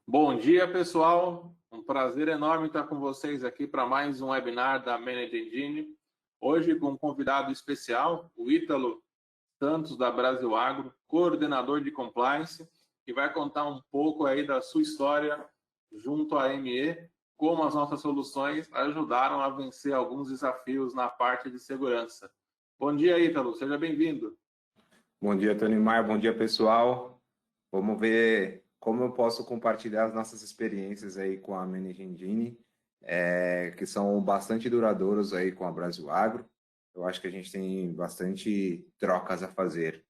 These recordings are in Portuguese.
Bom dia, pessoal. Um prazer enorme estar com vocês aqui para mais um webinar da Manage Engine. Hoje com um convidado especial, o Ítalo Santos, da Brasil Agro, coordenador de compliance, que vai contar um pouco aí da sua história junto à ME, como as nossas soluções ajudaram a vencer alguns desafios na parte de segurança. Bom dia, Ítalo. Seja bem-vindo. Bom dia, Tony Maia. Bom dia, pessoal. Vamos ver como eu posso compartilhar as nossas experiências aí com a Manage Engine, que são bastante duradouros aí com a Brasil Agro. Eu acho que a gente tem bastante trocas a fazer.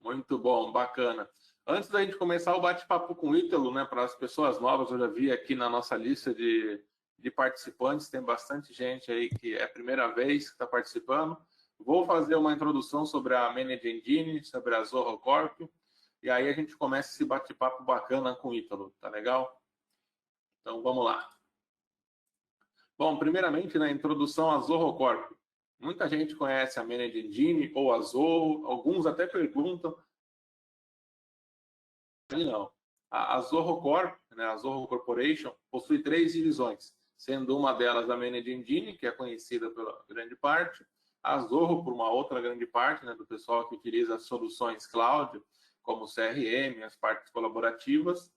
Muito bom, bacana. Antes da gente começar o bate-papo com o Ítalo, né, para as pessoas novas, eu já vi aqui na nossa lista de participantes, tem bastante gente aí que é a primeira vez que está participando. Vou fazer uma introdução sobre a Manage Engine, sobre a Zorro Corp, e aí a gente começa esse bate-papo bacana com o Ítalo, tá legal? Então vamos lá. Bom, primeiramente, na introdução à Zorro Corp. Muita gente conhece a Manage Engine ou a Zorro, alguns até perguntam. Não. A Zorro Corp, né, a Zorro Corporation, possui 3 divisões, sendo uma delas a Manage Engine, que é conhecida pela grande parte, a Zorro por uma outra grande parte, né, do pessoal que utiliza soluções cloud, como o CRM, as partes colaborativas,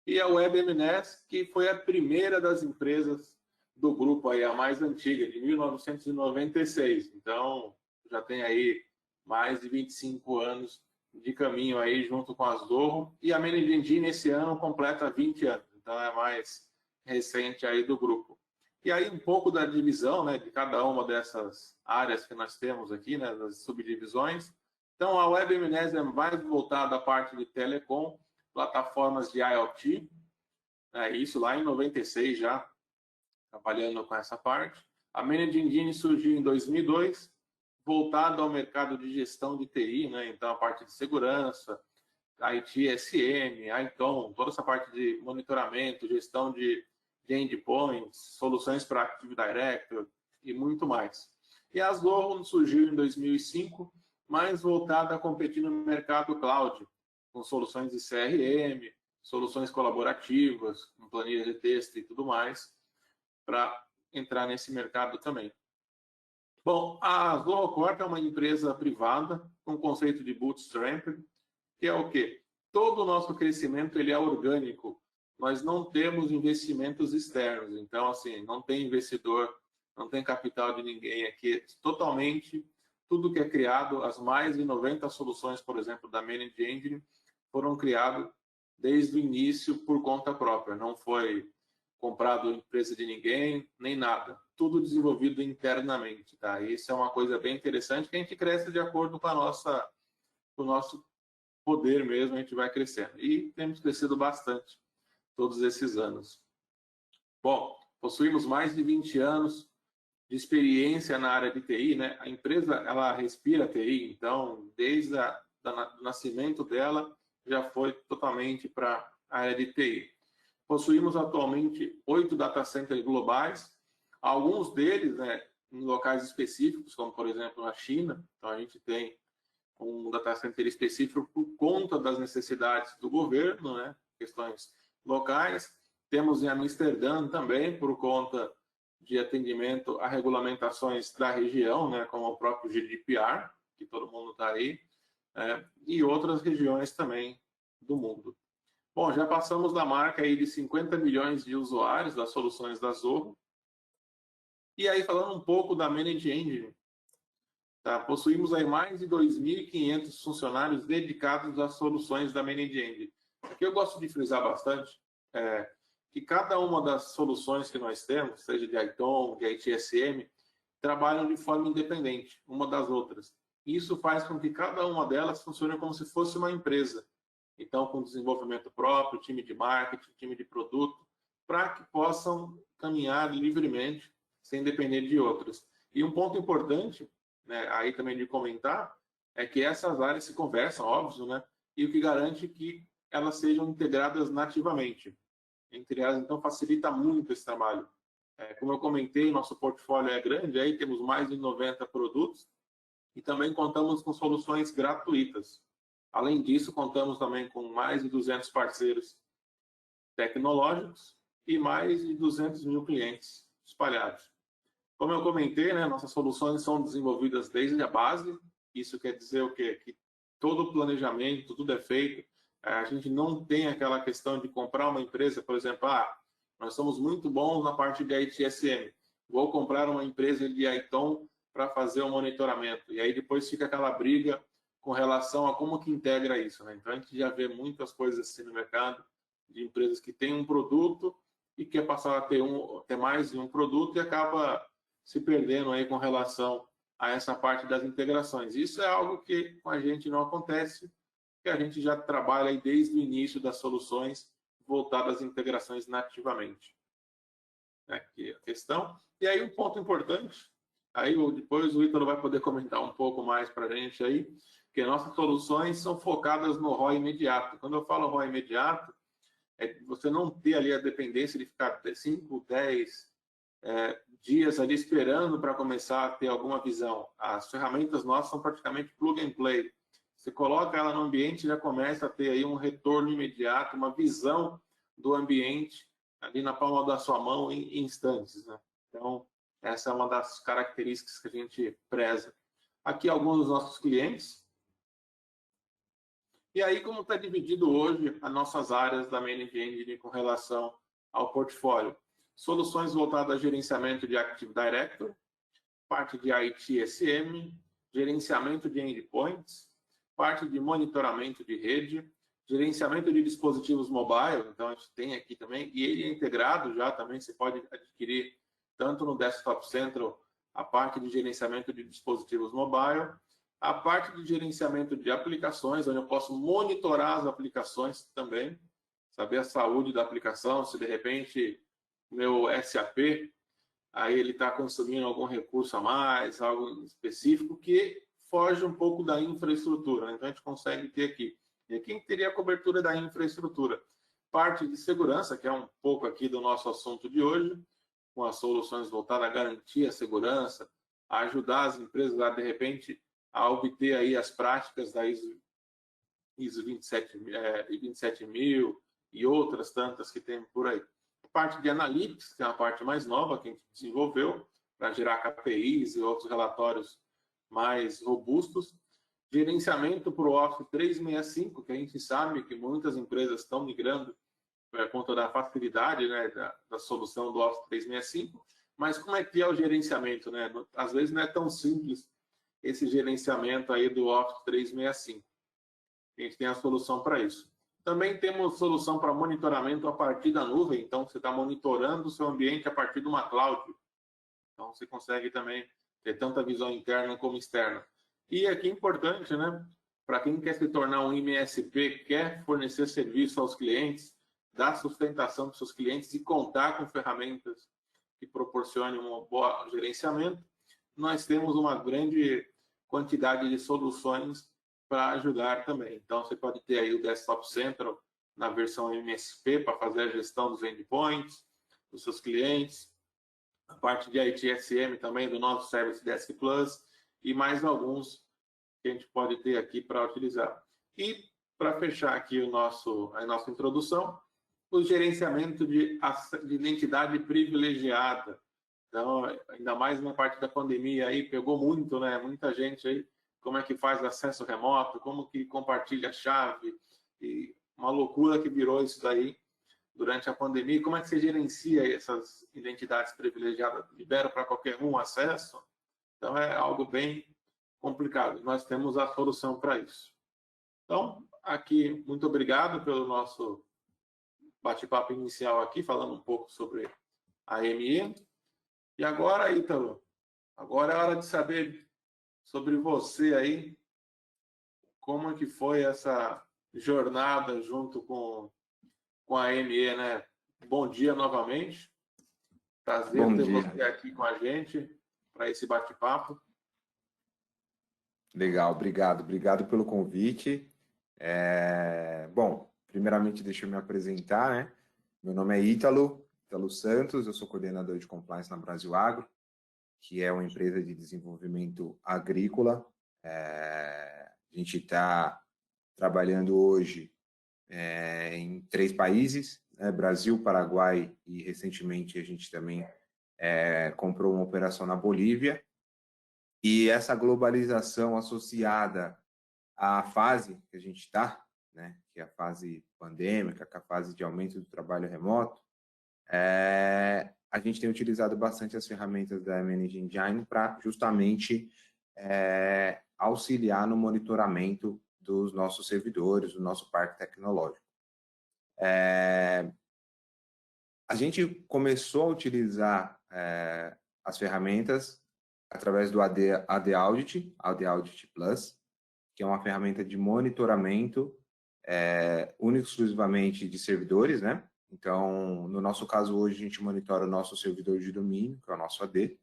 e a WebMNES, que foi a primeira das empresas do grupo, aí, a mais antiga, de 1996. Então, já tem aí mais de 25 anos de caminho aí junto com a Zorro, e a Manage Engine esse ano completa 20 anos, então é mais recente aí do grupo. E aí um pouco da divisão, né, de cada uma dessas áreas que nós temos aqui, né, das subdivisões. Então a WebMNES é mais voltada à parte de telecom, plataformas de IoT, isso lá em 96 já, trabalhando com essa parte. A Manage Engine surgiu em 2002, voltado ao mercado de gestão de TI, né? Então a parte de segurança, ITSM, ITOM, toda essa parte de monitoramento, gestão de endpoints, soluções para Active Directory e muito mais. E a Zorro surgiu em 2005, mais voltada a competir no mercado cloud, com soluções de CRM, soluções colaborativas, com planilha de texto e tudo mais, para entrar nesse mercado também. Bom, a Zorro Corp é uma empresa privada com conceito de bootstrap, que é o quê? Todo o nosso crescimento ele é orgânico. Nós não temos investimentos externos. Então, assim, não tem investidor, não tem capital de ninguém aqui. Totalmente, tudo que é criado, as mais de 90 soluções, por exemplo, da Manage Engine, foram criadas desde o início por conta própria. Não foi comprado empresa de ninguém, nem nada. Tudo desenvolvido internamente, tá? Isso é uma coisa bem interessante, que a gente cresce de acordo com com o nosso poder mesmo, a gente vai crescendo. E temos crescido bastante todos esses anos. Bom, possuímos mais de 20 anos de experiência na área de TI, né? A empresa, ela respira TI, então, desde o nascimento dela, já foi totalmente para a área de TI. Possuímos atualmente 8 data centers globais, alguns deles, né, em locais específicos, como por exemplo na China. Então a gente tem um data center específico por conta das necessidades do governo, né, questões locais. Temos em Amsterdã também por conta de atendimento a regulamentações da região, né, como o próprio GDPR, que todo mundo está aí, e outras regiões também do mundo. Bom, já passamos da marca aí de 50 milhões de usuários das soluções da Zorro. E aí, falando um pouco da Manage Engine, tá? Possuímos aí mais de 2.500 funcionários dedicados às soluções da Manage Engine. O que eu gosto de frisar bastante é que cada uma das soluções que nós temos, seja de ITOM, de ITSM, trabalham de forma independente, uma das outras. Isso faz com que cada uma delas funcione como se fosse uma empresa. Então, com desenvolvimento próprio, time de marketing, time de produto, para que possam caminhar livremente, sem depender de outras. E um ponto importante, né, aí também de comentar, é que essas áreas se conversam, óbvio, né? E o que garante que elas sejam integradas nativamente. Entre elas, então, facilita muito esse trabalho. Como eu comentei, nosso portfólio é grande, aí temos mais de 90 produtos e também contamos com soluções gratuitas. Além disso, contamos também com mais de 200 parceiros tecnológicos e mais de 200 mil clientes espalhados. Como eu comentei, né, nossas soluções são desenvolvidas desde a base. Isso quer dizer o quê? Que todo o planejamento, tudo é feito. A gente não tem aquela questão de comprar uma empresa, por exemplo, nós somos muito bons na parte de ITSM, vou comprar uma empresa de ITOM para fazer o monitoramento. E aí depois fica aquela briga com relação a como que integra isso, né? Então a gente já vê muitas coisas assim no mercado, de empresas que têm um produto e quer passar a ter mais de um produto e acaba se perdendo aí com relação a essa parte das integrações. Isso é algo que com a gente não acontece, que a gente já trabalha aí desde o início das soluções voltadas às integrações nativamente. Aqui a questão. E aí um ponto importante, aí depois o Ítalo vai poder comentar um pouco mais para a gente aí, que nossas soluções são focadas no ROI imediato. Quando eu falo ROI imediato, é você não ter ali a dependência de ficar 5, 10 dias ali esperando para começar a ter alguma visão. As ferramentas nossas são praticamente plug and play. Você coloca ela no ambiente e já começa a ter aí um retorno imediato, uma visão do ambiente ali na palma da sua mão em instantes, né? Então, essa é uma das características que a gente preza. Aqui alguns dos nossos clientes. E aí, como está dividido hoje as nossas áreas da Managed Engine com relação ao portfólio? Soluções voltadas a gerenciamento de Active Directory, parte de ITSM, gerenciamento de endpoints, parte de monitoramento de rede, gerenciamento de dispositivos mobile, então a gente tem aqui também, e ele é integrado já também, você pode adquirir tanto no Desktop Central a parte de gerenciamento de dispositivos mobile, a parte de gerenciamento de aplicações, onde eu posso monitorar as aplicações também, saber a saúde da aplicação, se de repente o meu SAP, aí ele está consumindo algum recurso a mais, algo específico que foge um pouco da infraestrutura. Então a gente consegue ter aqui. E aqui teria a cobertura da infraestrutura. Parte de segurança, que é um pouco aqui do nosso assunto de hoje, com as soluções voltadas à garantia, segurança, a ajudar as empresas a, de repente, a obter aí as práticas da ISO 27000 e outras tantas que tem por aí. A parte de Analytics, que é a parte mais nova que a gente desenvolveu para gerar KPIs e outros relatórios mais robustos. Gerenciamento para o Office 365, que a gente sabe que muitas empresas estão migrando por conta da facilidade, né, da solução do Office 365. Mas como é que é o gerenciamento, né? Às vezes não é tão simples esse gerenciamento aí do Office 365. A gente tem a solução para isso. Também temos solução para monitoramento a partir da nuvem, então você está monitorando o seu ambiente a partir de uma cloud. Então você consegue também ter tanto a visão interna como externa. E aqui é importante, né? Para quem quer se tornar um MSP, quer fornecer serviço aos clientes, dar sustentação para os seus clientes e contar com ferramentas que proporcionem um bom gerenciamento, nós temos uma grande quantidade de soluções para ajudar também. Então, você pode ter aí o Desktop Central na versão MSP para fazer a gestão dos endpoints, dos seus clientes, a parte de ITSM também do nosso Service Desk Plus e mais alguns que a gente pode ter aqui para utilizar. E para fechar aqui a nossa introdução, o gerenciamento de identidade privilegiada. Então, ainda mais na parte da pandemia aí, pegou muito, né? Muita gente aí, como é que faz acesso remoto, como que compartilha a chave, e uma loucura que virou isso daí durante a pandemia. Como é que você gerencia essas identidades privilegiadas? Libera para qualquer um acesso? Então, é algo bem complicado. Nós temos a solução para isso. Então, aqui, muito obrigado pelo nosso bate-papo inicial aqui, falando um pouco sobre a AME. E agora, Ítalo, agora é hora de saber sobre você aí, como é que foi essa jornada junto com a AME, né? Bom dia novamente. Prazer Bom ter dia. você aqui com a gente para esse bate-papo. Legal, obrigado pelo convite. Bom, primeiramente deixa eu me apresentar, né? Meu nome é Ítalo Santos, eu sou coordenador de compliance na Brasil Agro, que é uma empresa de desenvolvimento agrícola. A gente está trabalhando hoje em 3 países, né, Brasil, Paraguai e recentemente a gente também comprou uma operação na Bolívia. E essa globalização associada à fase que a gente está, né, que é a fase pandêmica, que é a fase de aumento do trabalho remoto, a gente tem utilizado bastante as ferramentas da Managing Engine para justamente auxiliar no monitoramento dos nossos servidores, do nosso parque tecnológico. A gente começou a utilizar as ferramentas através do AD Audit, AD Audit Plus, que é uma ferramenta de monitoramento único e exclusivamente de servidores, né? Então, no nosso caso hoje, a gente monitora o nosso servidor de domínio, que é o nosso AD,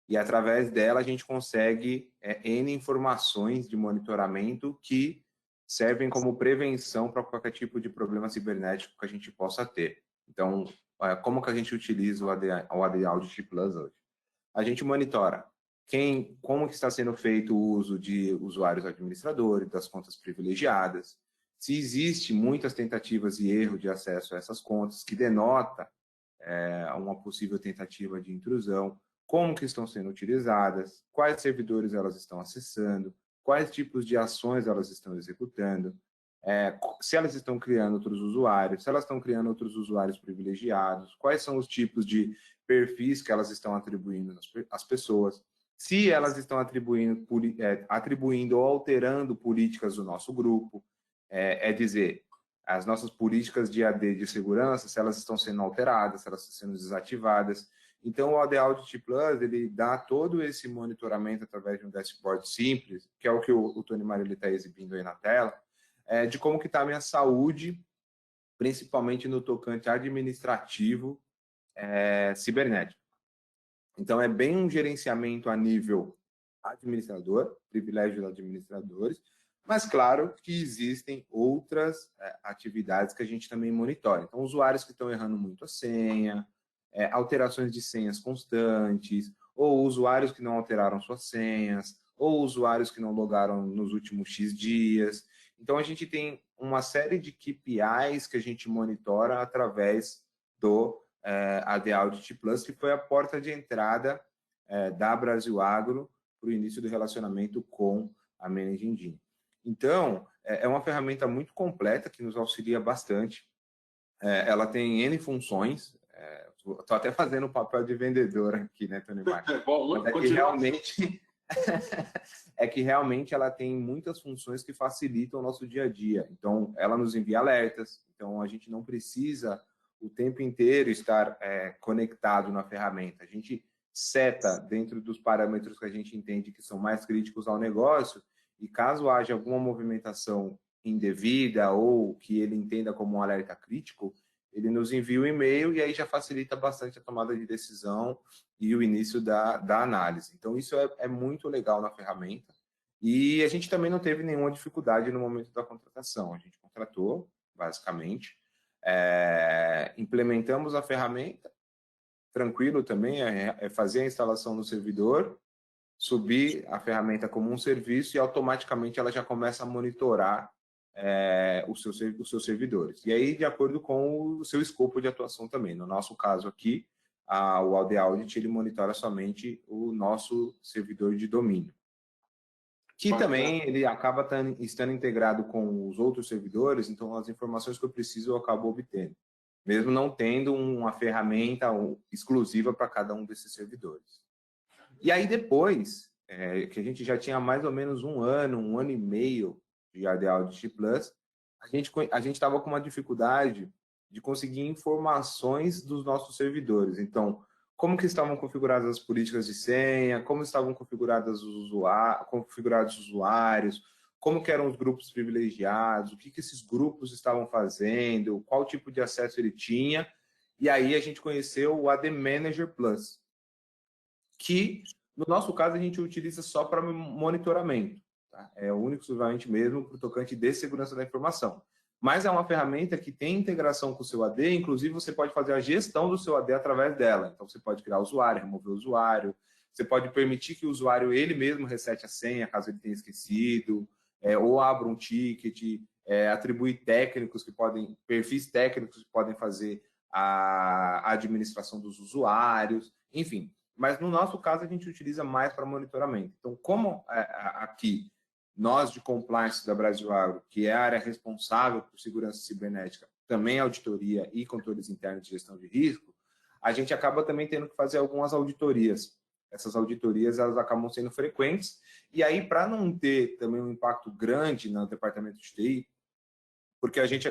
e através dela a gente consegue N informações de monitoramento que servem como prevenção para qualquer tipo de problema cibernético que a gente possa ter. Então, como que a gente utiliza o AD Audit Plus hoje? A gente monitora como que está sendo feito o uso de usuários administradores, das contas privilegiadas, se existe muitas tentativas e erro de acesso a essas contas, que denota uma possível tentativa de intrusão, como que estão sendo utilizadas, quais servidores elas estão acessando, quais tipos de ações elas estão executando, se elas estão criando outros usuários, se elas estão criando outros usuários privilegiados, quais são os tipos de perfis que elas estão atribuindo às pessoas, se elas estão atribuindo ou alterando políticas do nosso grupo, dizer, as nossas políticas de AD de segurança, se elas estão sendo alteradas, se elas estão sendo desativadas. Então, o AD Audit Plus, ele dá todo esse monitoramento através de um dashboard simples, que é o que o Tony Mário está exibindo aí na tela, de como que está a minha saúde, principalmente no tocante administrativo cibernético. Então, é bem um gerenciamento a nível administrador, privilégio dos administradores, mas claro que existem outras atividades que a gente também monitora. Então, usuários que estão errando muito a senha, alterações de senhas constantes, ou usuários que não alteraram suas senhas, ou usuários que não logaram nos últimos X dias. Então, a gente tem uma série de KPIs que a gente monitora através do AD Audit Plus, que foi a porta de entrada da Brasil Agro para o início do relacionamento com a Managing Engine. Então, é uma ferramenta muito completa que nos auxilia bastante. Ela tem N funções. Estou até fazendo o papel de vendedor aqui, né, Tony Mário? Bom, é que realmente ela tem muitas funções que facilitam o nosso dia a dia. Então, ela nos envia alertas. Então, a gente não precisa o tempo inteiro estar conectado na ferramenta. A gente seta dentro dos parâmetros que a gente entende que são mais críticos ao negócio, e caso haja alguma movimentação indevida ou que ele entenda como um alerta crítico, ele nos envia um e-mail e aí já facilita bastante a tomada de decisão e o início da análise. Então, isso é muito legal na ferramenta. E a gente também não teve nenhuma dificuldade no momento da contratação. A gente contratou, basicamente, implementamos a ferramenta, tranquilo também, fazer a instalação no servidor, subir a ferramenta como um serviço e automaticamente ela já começa a monitorar os seus servidores. E aí, de acordo com o seu escopo de atuação também. No nosso caso aqui, o AD Audit, ele monitora somente o nosso servidor de domínio. Que também ele acaba estando integrado com os outros servidores, então as informações que eu preciso eu acabo obtendo, mesmo não tendo uma ferramenta exclusiva para cada um desses servidores. E aí depois, que a gente já tinha mais ou menos um ano e meio de AD Audit Plus, a gente estava com uma dificuldade de conseguir informações dos nossos servidores. Então, como que estavam configuradas as políticas de senha, como estavam configurados os usuários, como que eram os grupos privilegiados, o que esses grupos estavam fazendo, qual tipo de acesso ele tinha. E aí a gente conheceu o AD Manager Plus, que, no nosso caso, a gente utiliza só para monitoramento. Tá? É o único exclusivamente mesmo para o tocante de segurança da informação. Mas é uma ferramenta que tem integração com o seu AD, inclusive você pode fazer a gestão do seu AD através dela. Então, você pode criar usuário, remover o usuário, você pode permitir que o usuário ele mesmo resete a senha, caso ele tenha esquecido, ou abra um ticket, atribuir técnicos perfis técnicos que podem fazer a administração dos usuários, enfim. Mas no nosso caso a gente utiliza mais para monitoramento. Então, como aqui nós de compliance da Brasil Agro, que é a área responsável por segurança cibernética, também auditoria e controles internos de gestão de risco, a gente acaba também tendo que fazer algumas auditorias. Essas auditorias elas acabam sendo frequentes, e aí para não ter também um impacto grande no departamento de TI, porque a gente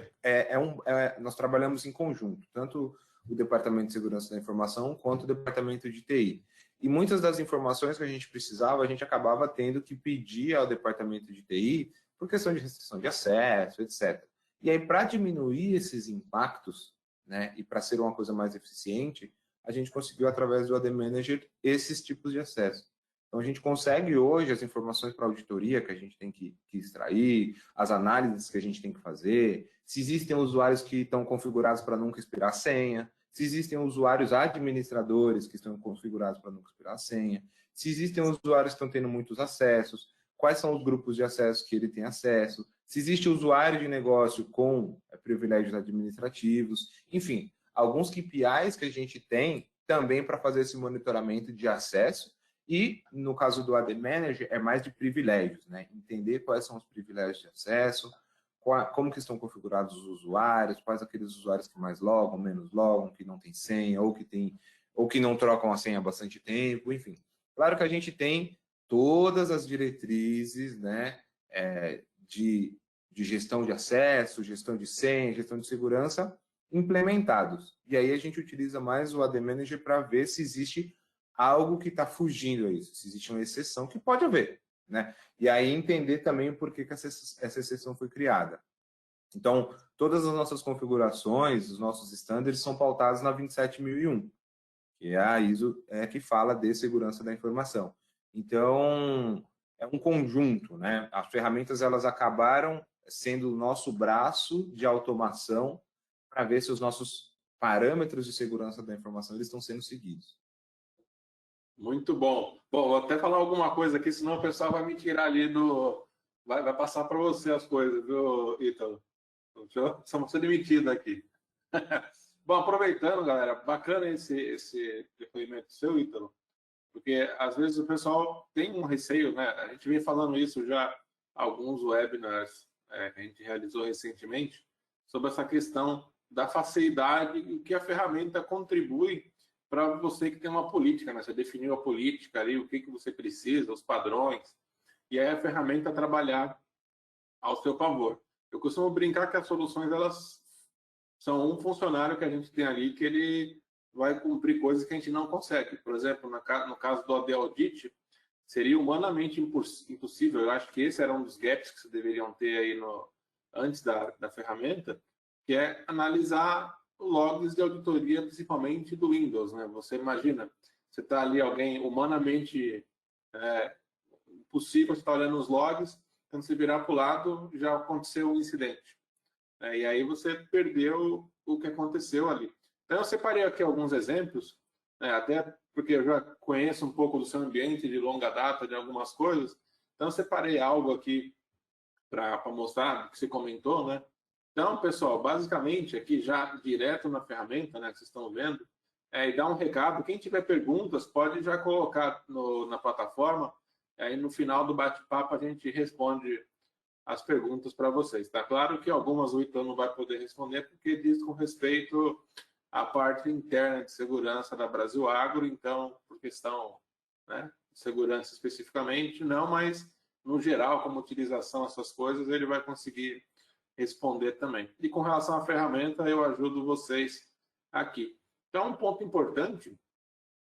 nós trabalhamos em conjunto, tanto o departamento de segurança da informação quanto o departamento de TI. E muitas das informações que a gente precisava, a gente acabava tendo que pedir ao departamento de TI por questão de restrição de acesso, etc. E aí, para diminuir esses impactos, né, e para ser uma coisa mais eficiente, a gente conseguiu, através do AD Manager, esses tipos de acesso. Então, a gente consegue hoje as informações para auditoria que a gente tem que extrair, as análises que a gente tem que fazer, se existem usuários que estão configurados para nunca expirar a senha, se existem usuários administradores que estão configurados para nunca expirar a senha, se existem usuários que estão tendo muitos acessos, quais são os grupos de acesso que ele tem acesso, se existe usuário de negócio com privilégios administrativos, enfim, alguns KPIs que a gente tem também para fazer esse monitoramento de acesso. E, no caso do AD Manager, é mais de privilégios, né? Entender quais são os privilégios de acesso, como que estão configurados os usuários, quais aqueles usuários que mais logam, menos logam, que não tem senha, ou que não trocam a senha há bastante tempo, enfim. Claro que a gente tem todas as diretrizes, né, de gestão de acesso, gestão de senha, gestão de segurança implementados. E aí a gente utiliza mais o AD Manager para ver se existe algo que está fugindo a isso, se existe uma exceção, que pode haver, né? E aí entender também por que essa exceção foi criada. Então, todas as nossas configurações, os nossos estándares são pautados na 27001, que é a ISO que fala de segurança da informação. Então, é um conjunto, né? As ferramentas elas acabaram sendo o nosso braço de automação para ver se os nossos parâmetros de segurança da informação eles estão sendo seguidos. Muito bom. Bom, vou até falar alguma coisa aqui, senão o pessoal vai me tirar ali do... Vai passar para você as coisas, viu, Ítalo? Só ser demitido aqui. Bom, aproveitando, galera, bacana esse depoimento seu, Ítalo, porque às vezes o pessoal tem um receio, né? A gente vem falando isso já alguns webinars que a gente realizou recentemente, sobre essa questão da facilidade e que a ferramenta contribui para você que tem uma política, né? Você definiu a política ali, o que você precisa, os padrões, e aí a ferramenta trabalhar ao seu favor. Eu costumo brincar que as soluções, elas são um funcionário que a gente tem ali que ele vai cumprir coisas que a gente não consegue. Por exemplo, no caso do AD Audit, seria humanamente impossível, eu acho que esse era um dos gaps que vocês deveriam ter aí antes da ferramenta, que é analisar logs de auditoria, principalmente do Windows, né? Você imagina, você está ali alguém humanamente possível, você está olhando os logs, quando você virar para o lado, já aconteceu um incidente. E aí você perdeu o que aconteceu ali. Então, eu separei aqui alguns exemplos, até porque eu já conheço um pouco do seu ambiente de longa data, de algumas coisas. Então, eu separei algo aqui para mostrar o que você comentou, né? Então, pessoal, basicamente, aqui já direto na ferramenta, né, que vocês estão vendo, e dar um recado. Quem tiver perguntas, pode já colocar na plataforma. Aí, no final do bate-papo, a gente responde as perguntas para vocês. Tá claro que algumas o Ítalo não vai poder responder, porque diz com respeito à parte interna de segurança da Brasil Agro, então, por questão, né, de segurança especificamente, não, mas, no geral, como utilização, essas coisas, ele vai conseguir responder também. E com relação à ferramenta, eu ajudo vocês aqui. Então, um ponto importante,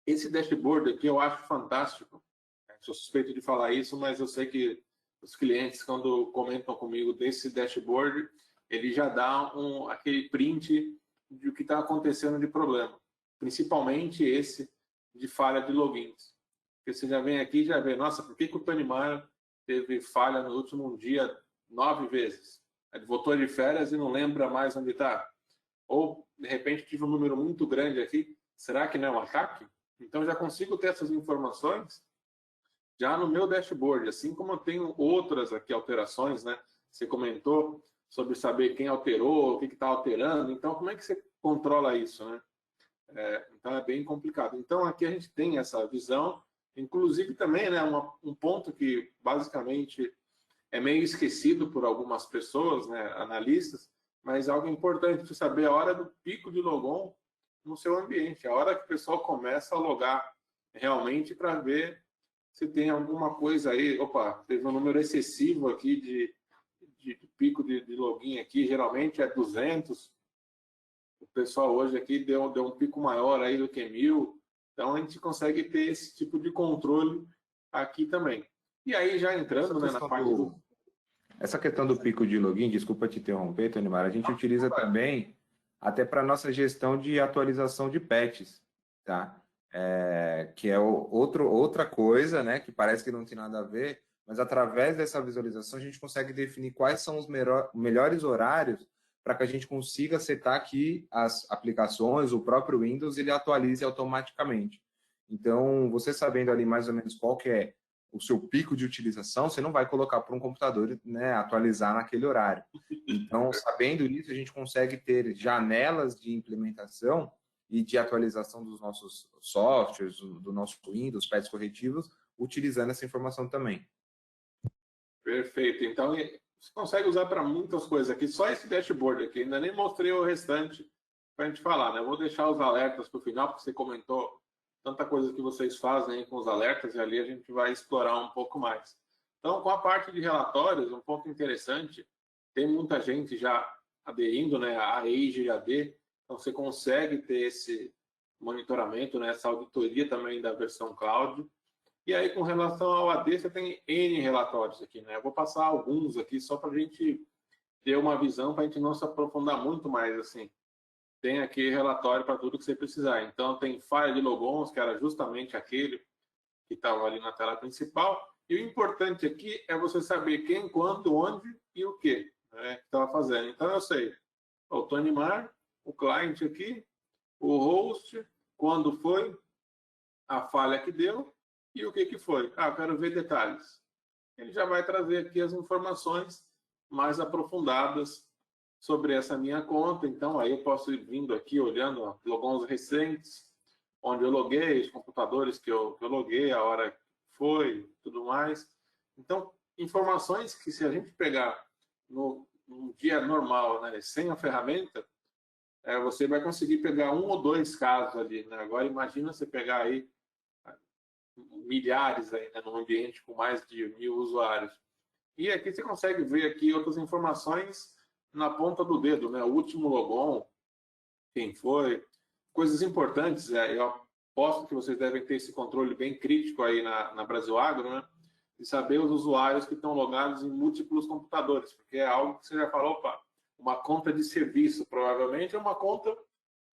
esse dashboard aqui eu acho fantástico. Sou suspeito de falar isso, mas eu sei que os clientes, quando comentam comigo desse dashboard, ele já dá aquele print de o que está acontecendo de problema. Principalmente esse de falha de logins. Porque você já vem aqui e já vê, nossa, por que o Tony Maia teve falha no último dia 9 vezes? Ele voltou de férias e não lembra mais onde está. Ou, de repente, tive um número muito grande aqui. Será que não é um ataque? Então, já consigo ter essas informações já no meu dashboard. Assim como eu tenho outras aqui alterações, né? Você comentou sobre saber quem alterou, o que está alterando. Então, como é que você controla isso, né? Então, é bem complicado. Então, aqui a gente tem essa visão, inclusive também, né, um ponto que basicamente é meio esquecido por algumas pessoas, né, analistas, mas algo importante para saber a hora do pico de logon no seu ambiente, a hora que o pessoal começa a logar realmente para ver se tem alguma coisa aí. Opa, teve um número excessivo aqui de pico de login aqui, geralmente é 200. O pessoal hoje aqui deu um pico maior aí do que 1.000. Então, a gente consegue ter esse tipo de controle aqui também. E aí, já entrando, né, na parte do... Essa questão do pico de login, desculpa te interromper, Tonimar, a gente utiliza também até para nossa gestão de atualização de patches, tá? Que é outra coisa, né, que parece que não tem nada a ver, mas através dessa visualização a gente consegue definir quais são os melhores horários para que a gente consiga setar que as aplicações, o próprio Windows, ele atualize automaticamente. Então, você sabendo ali mais ou menos qual que é o seu pico de utilização, você não vai colocar para um computador, né, atualizar naquele horário. Então, sabendo isso, a gente consegue ter janelas de implementação e de atualização dos nossos softwares, do nosso Windows, patches corretivos, utilizando essa informação também. Perfeito. Então, você consegue usar para muitas coisas aqui. Só esse dashboard aqui, ainda nem mostrei o restante para a gente falar, né? Eu vou deixar os alertas para o final, porque você comentou tanta coisa que vocês fazem aí com os alertas, e ali a gente vai explorar um pouco mais. Então, com a parte de relatórios, um ponto interessante, tem muita gente já aderindo, né, à Azure AD, então você consegue ter esse monitoramento, né, essa auditoria também da versão cloud. E aí, com relação ao AD, você tem N relatórios aqui, né? Eu vou passar alguns aqui só para a gente ter uma visão, para a gente não se aprofundar muito mais, assim. Tem aqui relatório para tudo que você precisar. Então, tem file de logons, que era justamente aquele que estava ali na tela principal. E o importante aqui é você saber quem, quando, onde e o que, né, que estava fazendo. Então, eu sei o Tonimar, o cliente aqui, o host, quando foi, a falha que deu e o que foi. Ah, eu quero ver detalhes. Ele já vai trazer aqui as informações mais aprofundadas sobre essa minha conta. Então, aí eu posso ir vindo aqui, olhando ó, logons recentes, onde eu loguei, os computadores que eu loguei, a hora que foi, tudo mais. Então, informações que se a gente pegar num dia normal, né, sem a ferramenta, você vai conseguir pegar um ou dois casos ali, né? Agora, imagina você pegar aí milhares aí, né, num ambiente com mais de 1.000 usuários. E aqui você consegue ver aqui outras informações na ponta do dedo, né? O último logon, quem foi, coisas importantes. Eu aposto que vocês devem ter esse controle bem crítico aí na Brasil Agro, né? De saber os usuários que estão logados em múltiplos computadores, porque é algo que você já falou, opa, uma conta de serviço, provavelmente é uma conta que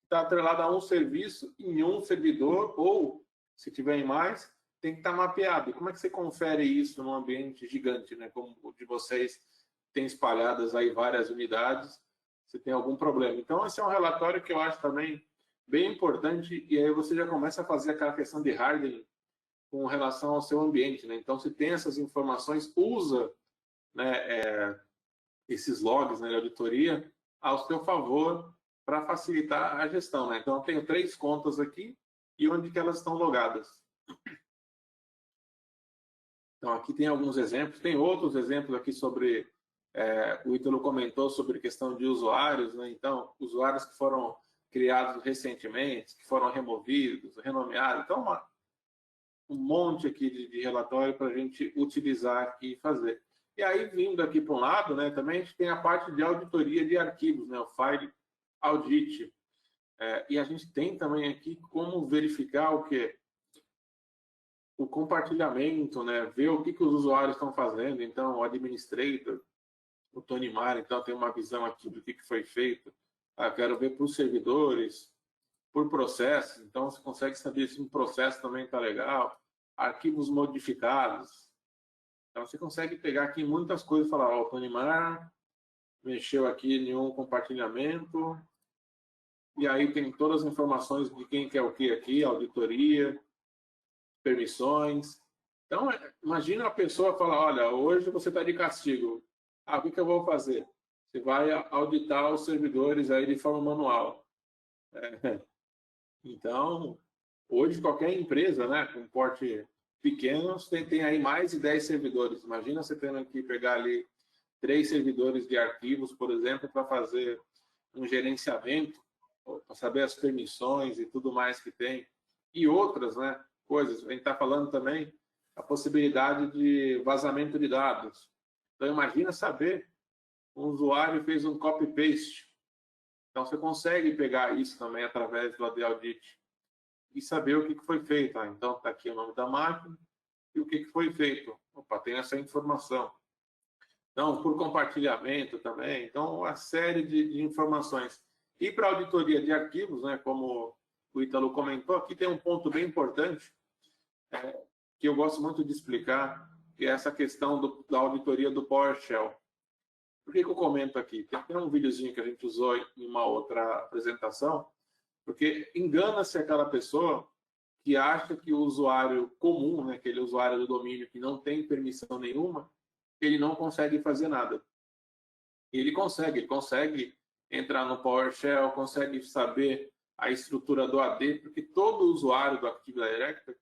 está atrelada a um serviço em um servidor, ou, se tiver em mais, tem que estar mapeado. E como é que você confere isso num ambiente gigante, né? Como o de vocês, tem espalhadas aí várias unidades, se tem algum problema. Então, esse é um relatório que eu acho também bem importante, e aí você já começa a fazer aquela questão de hardening com relação ao seu ambiente, né? Então, se tem essas informações, usa, né, esses logs, né, de auditoria ao seu favor para facilitar a gestão, né? Então, eu tenho 3 contas aqui e onde que elas estão logadas. Então, aqui tem alguns exemplos, tem outros exemplos aqui sobre, o Ítalo comentou sobre questão de usuários, né? Então, usuários que foram criados recentemente, que foram removidos, renomeados. Então, um monte aqui de relatório para a gente utilizar aqui e fazer. E aí, vindo aqui para um lado, né, também a gente tem a parte de auditoria de arquivos, né, o File Audit. E a gente tem também aqui como verificar o quê? O compartilhamento, né, ver o que os usuários estão fazendo. Então, o administrator, o Tonimar, então tem uma visão aqui do que foi feito. Quero ver por servidores, por processo. Então, você consegue saber se um processo também está legal. Arquivos modificados. Então, você consegue pegar aqui muitas coisas e falar, ó, o Tonimar mexeu aqui em um compartilhamento. E aí tem todas as informações de quem quer o que aqui, auditoria, permissões. Então, imagina a pessoa falar, olha, hoje você está de castigo. O que eu vou fazer? você vai auditar os servidores aí de forma manual. Então, hoje qualquer empresa, né, com porte pequeno, tem aí mais de 10 servidores. Imagina você tendo que pegar ali 3 servidores de arquivos, por exemplo, para fazer um gerenciamento, para saber as permissões e tudo mais que tem. E outras, né, coisas. A gente está falando também a possibilidade de vazamento de dados. Então, imagina saber, um usuário fez um copy-paste. Então, você consegue pegar isso também através do AD Audit e saber o que foi feito. Então, está aqui o nome da máquina e o que foi feito. Opa, tem essa informação. Então, por compartilhamento também. Então, uma série de informações. E para auditoria de arquivos, né, como o Ítalo comentou, aqui tem um ponto bem importante que eu gosto muito de explicar, que é essa questão da auditoria do PowerShell. Por que eu comento aqui? Tem um videozinho que a gente usou em uma outra apresentação, porque engana-se aquela pessoa que acha que o usuário comum, né, aquele usuário do domínio que não tem permissão nenhuma, ele não consegue fazer nada. Ele consegue entrar no PowerShell, consegue saber a estrutura do AD, porque todo usuário do Active Directory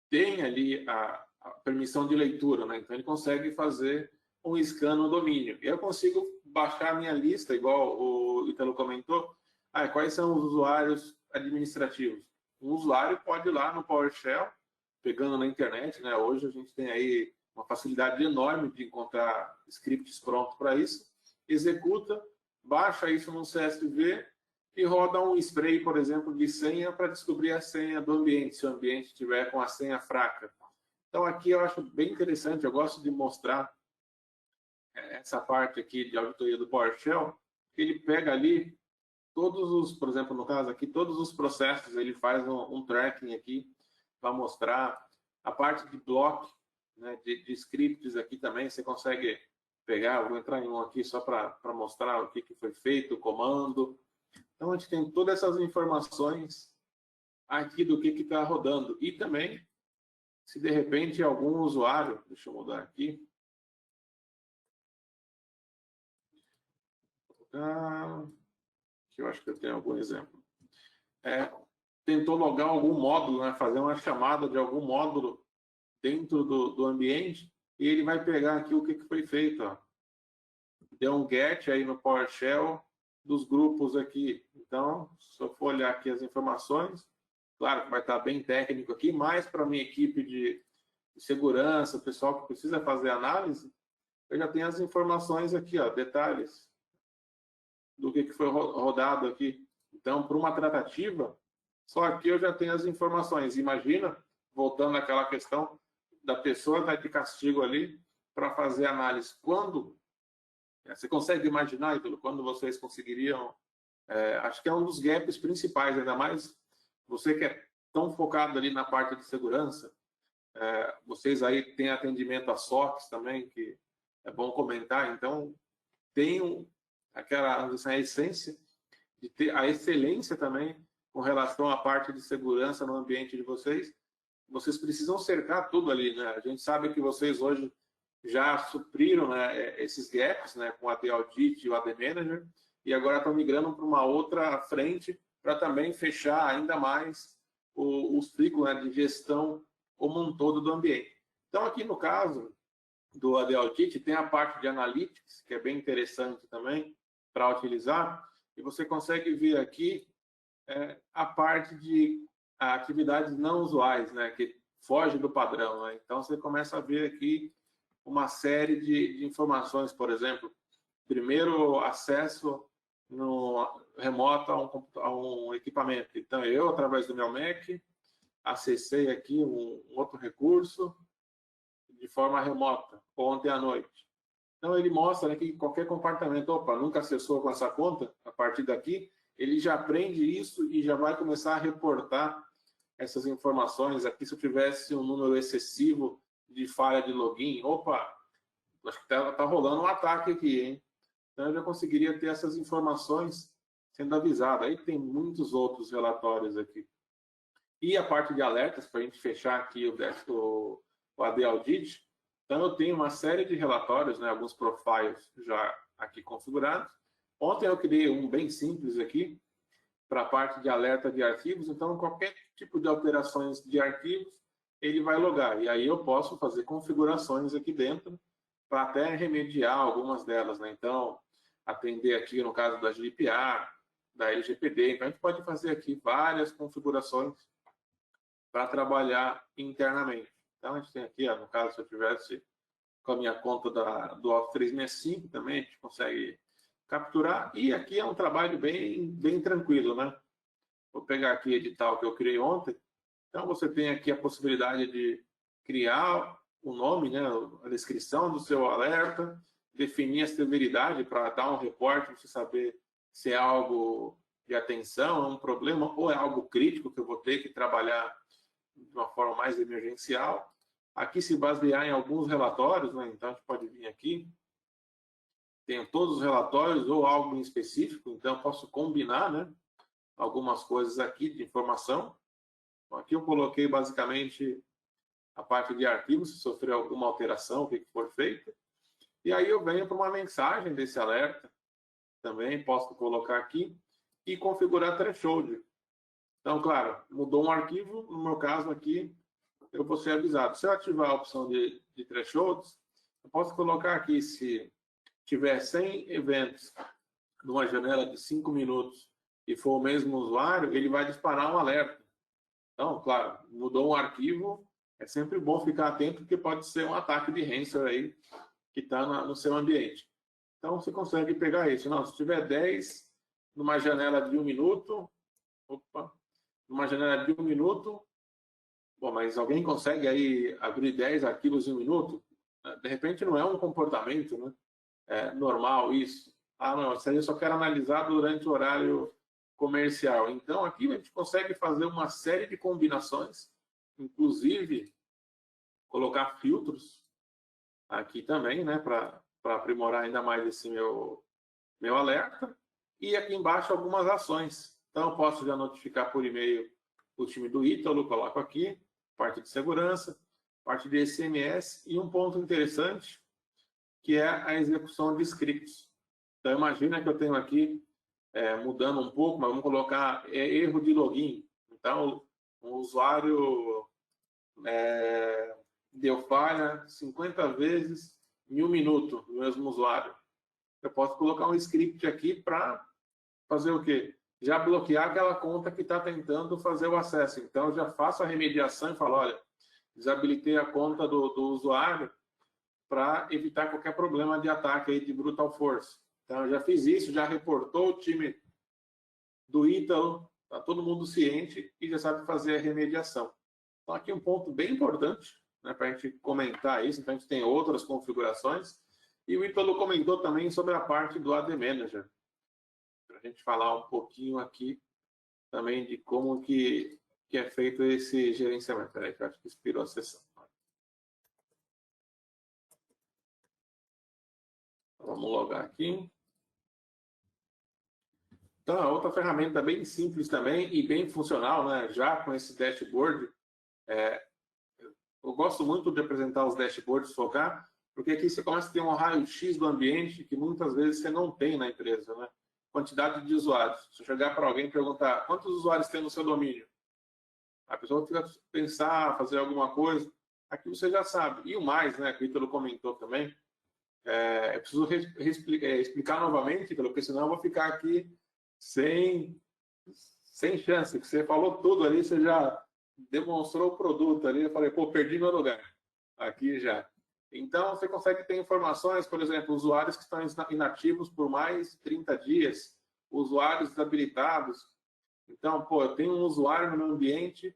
tem ali a permissão de leitura, né? Então ele consegue fazer um scan no domínio. E eu consigo baixar a minha lista, igual o Ítalo comentou, quais são os usuários administrativos. Um usuário pode ir lá no PowerShell, pegando na internet, né? Hoje a gente tem aí uma facilidade enorme de encontrar scripts prontos para isso, executa, baixa isso no CSV e roda um spray, por exemplo, de senha para descobrir a senha do ambiente, se o ambiente estiver com a senha fraca. Então aqui eu acho bem interessante, eu gosto de mostrar essa parte aqui de auditoria do PowerShell, que ele pega ali todos os, por exemplo, no caso aqui, todos os processos, ele faz um tracking aqui para mostrar a parte de block, né, de scripts aqui também, você consegue pegar, vou entrar em um aqui só para mostrar o que foi feito, o comando. Então, a gente tem todas essas informações aqui do que está rodando. E também, se de repente algum usuário, deixa eu mudar aqui, que eu acho que eu tenho algum exemplo, tentou logar algum módulo, né, fazer uma chamada de algum módulo dentro do ambiente, e ele vai pegar aqui o que foi feito. Ó. Deu um get aí no PowerShell dos grupos aqui. Então, se eu for olhar aqui as informações, claro que vai estar bem técnico aqui, mas para a minha equipe de segurança, o pessoal que precisa fazer análise, eu já tenho as informações aqui, ó, detalhes do que foi rodado aqui. Então, para uma tratativa, só aqui eu já tenho as informações. Imagina, voltando àquela questão da pessoa estar de castigo ali para fazer análise. Quando? Você consegue imaginar, Ítalo, quando vocês conseguiriam? Acho que é um dos gaps principais, ainda mais você que é tão focado ali na parte de segurança. Vocês aí têm atendimento a SOCs também, que é bom comentar. Então, tem aquela assim, a essência de ter a excelência também com relação à parte de segurança no ambiente de vocês. Vocês precisam cercar tudo ali, né? A gente sabe que vocês hoje já supriram, né, esses gaps, né, com o AD Audit e o AD Manager, e agora estão migrando para uma outra frente para também fechar ainda mais o ciclo, né, de gestão como um todo do ambiente. Então, aqui no caso do AD Audit, tem a parte de Analytics, que é bem interessante também para utilizar, e você consegue ver aqui a parte de atividades não usuais, né, que foge do padrão. Né? Então, você começa a ver aqui uma série de informações, por exemplo, primeiro acesso no remoto a um equipamento. Então, eu, através do meu Mac, acessei aqui um outro recurso de forma remota, ontem à noite. Então, ele mostra, né, que qualquer compartimento, nunca acessou com essa conta, a partir daqui, ele já aprende isso e já vai começar a reportar essas informações. Aqui, se eu tivesse um número excessivo de falha de login, acho que está rolando um ataque aqui, hein? Então, eu já conseguiria ter essas informações sendo avisado. Aí tem muitos outros relatórios aqui. E a parte de alertas, para a gente fechar aqui o AD Audit. Então, eu tenho uma série de relatórios, né, alguns profiles já aqui configurados. Ontem eu criei um bem simples aqui, para a parte de alerta de arquivos, então qualquer tipo de alterações de arquivos, ele vai logar. E aí eu posso fazer configurações aqui dentro, para até remediar algumas delas, né? Então, atender aqui no caso da GDPR, da LGPD. Então, a gente pode fazer aqui várias configurações para trabalhar internamente. Então, a gente tem aqui, ó, no caso, se eu tivesse com a minha conta do Office 365, também a gente consegue capturar. E aqui é um trabalho bem tranquilo, né? Vou pegar aqui o edital que eu criei ontem. Então, você tem aqui a possibilidade de criar o nome, né, a descrição do seu alerta, definir a severidade para dar um reporte, você saber se é algo de atenção, é um problema ou é algo crítico que eu vou ter que trabalhar de uma forma mais emergencial. Aqui se basear em alguns relatórios, né? Então a gente pode vir aqui, tenho todos os relatórios ou algo em específico, então eu posso combinar, né, algumas coisas aqui de informação. Então, aqui eu coloquei basicamente a parte de arquivos, se sofrer alguma alteração, o que for feito. E aí eu venho para uma mensagem desse alerta, também posso colocar aqui, e configurar threshold. Então, claro, mudou um arquivo, no meu caso aqui, eu vou ser avisado. Se eu ativar a opção de thresholds, eu posso colocar aqui, se tiver 100 eventos numa janela de 5 minutos e for o mesmo usuário, ele vai disparar um alerta. Então, claro, mudou um arquivo, é sempre bom ficar atento, porque pode ser um ataque de ransomware aí que está no seu ambiente. Então, você consegue pegar isso. Não, se tiver 10 numa janela de 1 minuto, numa janela de 1 minuto, bom, mas alguém consegue aí abrir 10 arquivos em 1 minuto? De repente não é um comportamento, né, normal isso. Ah, não, isso aí eu só quero analisar durante o horário comercial. Então, aqui a gente consegue fazer uma série de combinações, inclusive colocar filtros aqui também, né, para aprimorar ainda mais esse meu alerta. E aqui embaixo algumas ações. Então, eu posso já notificar por e-mail o time do Ítalo, coloco aqui, parte de segurança, parte de SMS e um ponto interessante, que é a execução de scripts. Então, imagina que eu tenho aqui, mudando um pouco, mas vamos colocar erro de login. Então, o usuário deu falha 50 vezes em 1 minuto, o mesmo usuário. Eu posso colocar um script aqui para fazer o quê? Já bloquear aquela conta que está tentando fazer o acesso. Então, eu já faço a remediação e falo, olha, desabilitei a conta do usuário para evitar qualquer problema de ataque aí de brutal force. Então, eu já fiz isso, já reportou o time do Ítalo, está todo mundo ciente e já sabe fazer a remediação. Então, aqui um ponto bem importante, né, para a gente comentar isso. Então, a gente tem outras configurações. E o Ítalo comentou também sobre a parte do AD Manager, para a gente falar um pouquinho aqui também de como que é feito esse gerenciamento. Peraí, que eu acho que expirou a sessão. Vamos logar aqui. Então, a outra ferramenta bem simples também e bem funcional, né? Já com esse dashboard, eu gosto muito de apresentar os dashboards, focar, porque aqui você começa a ter um raio-x do ambiente que muitas vezes você não tem na empresa, né? Quantidade de usuários. Se eu chegar para alguém e perguntar quantos usuários tem no seu domínio, a pessoa fica a pensar, fazer alguma coisa, aqui você já sabe. E o mais, né, que o Ítalo comentou também, eu preciso explicar novamente, Ítalo, porque senão eu vou ficar aqui sem chance, porque você falou tudo ali, você já demonstrou o produto ali, eu falei, pô, perdi meu lugar, aqui já. Então, você consegue ter informações, por exemplo, usuários que estão inativos por mais de 30 dias, usuários desabilitados. Então, pô, eu tenho um usuário no meu ambiente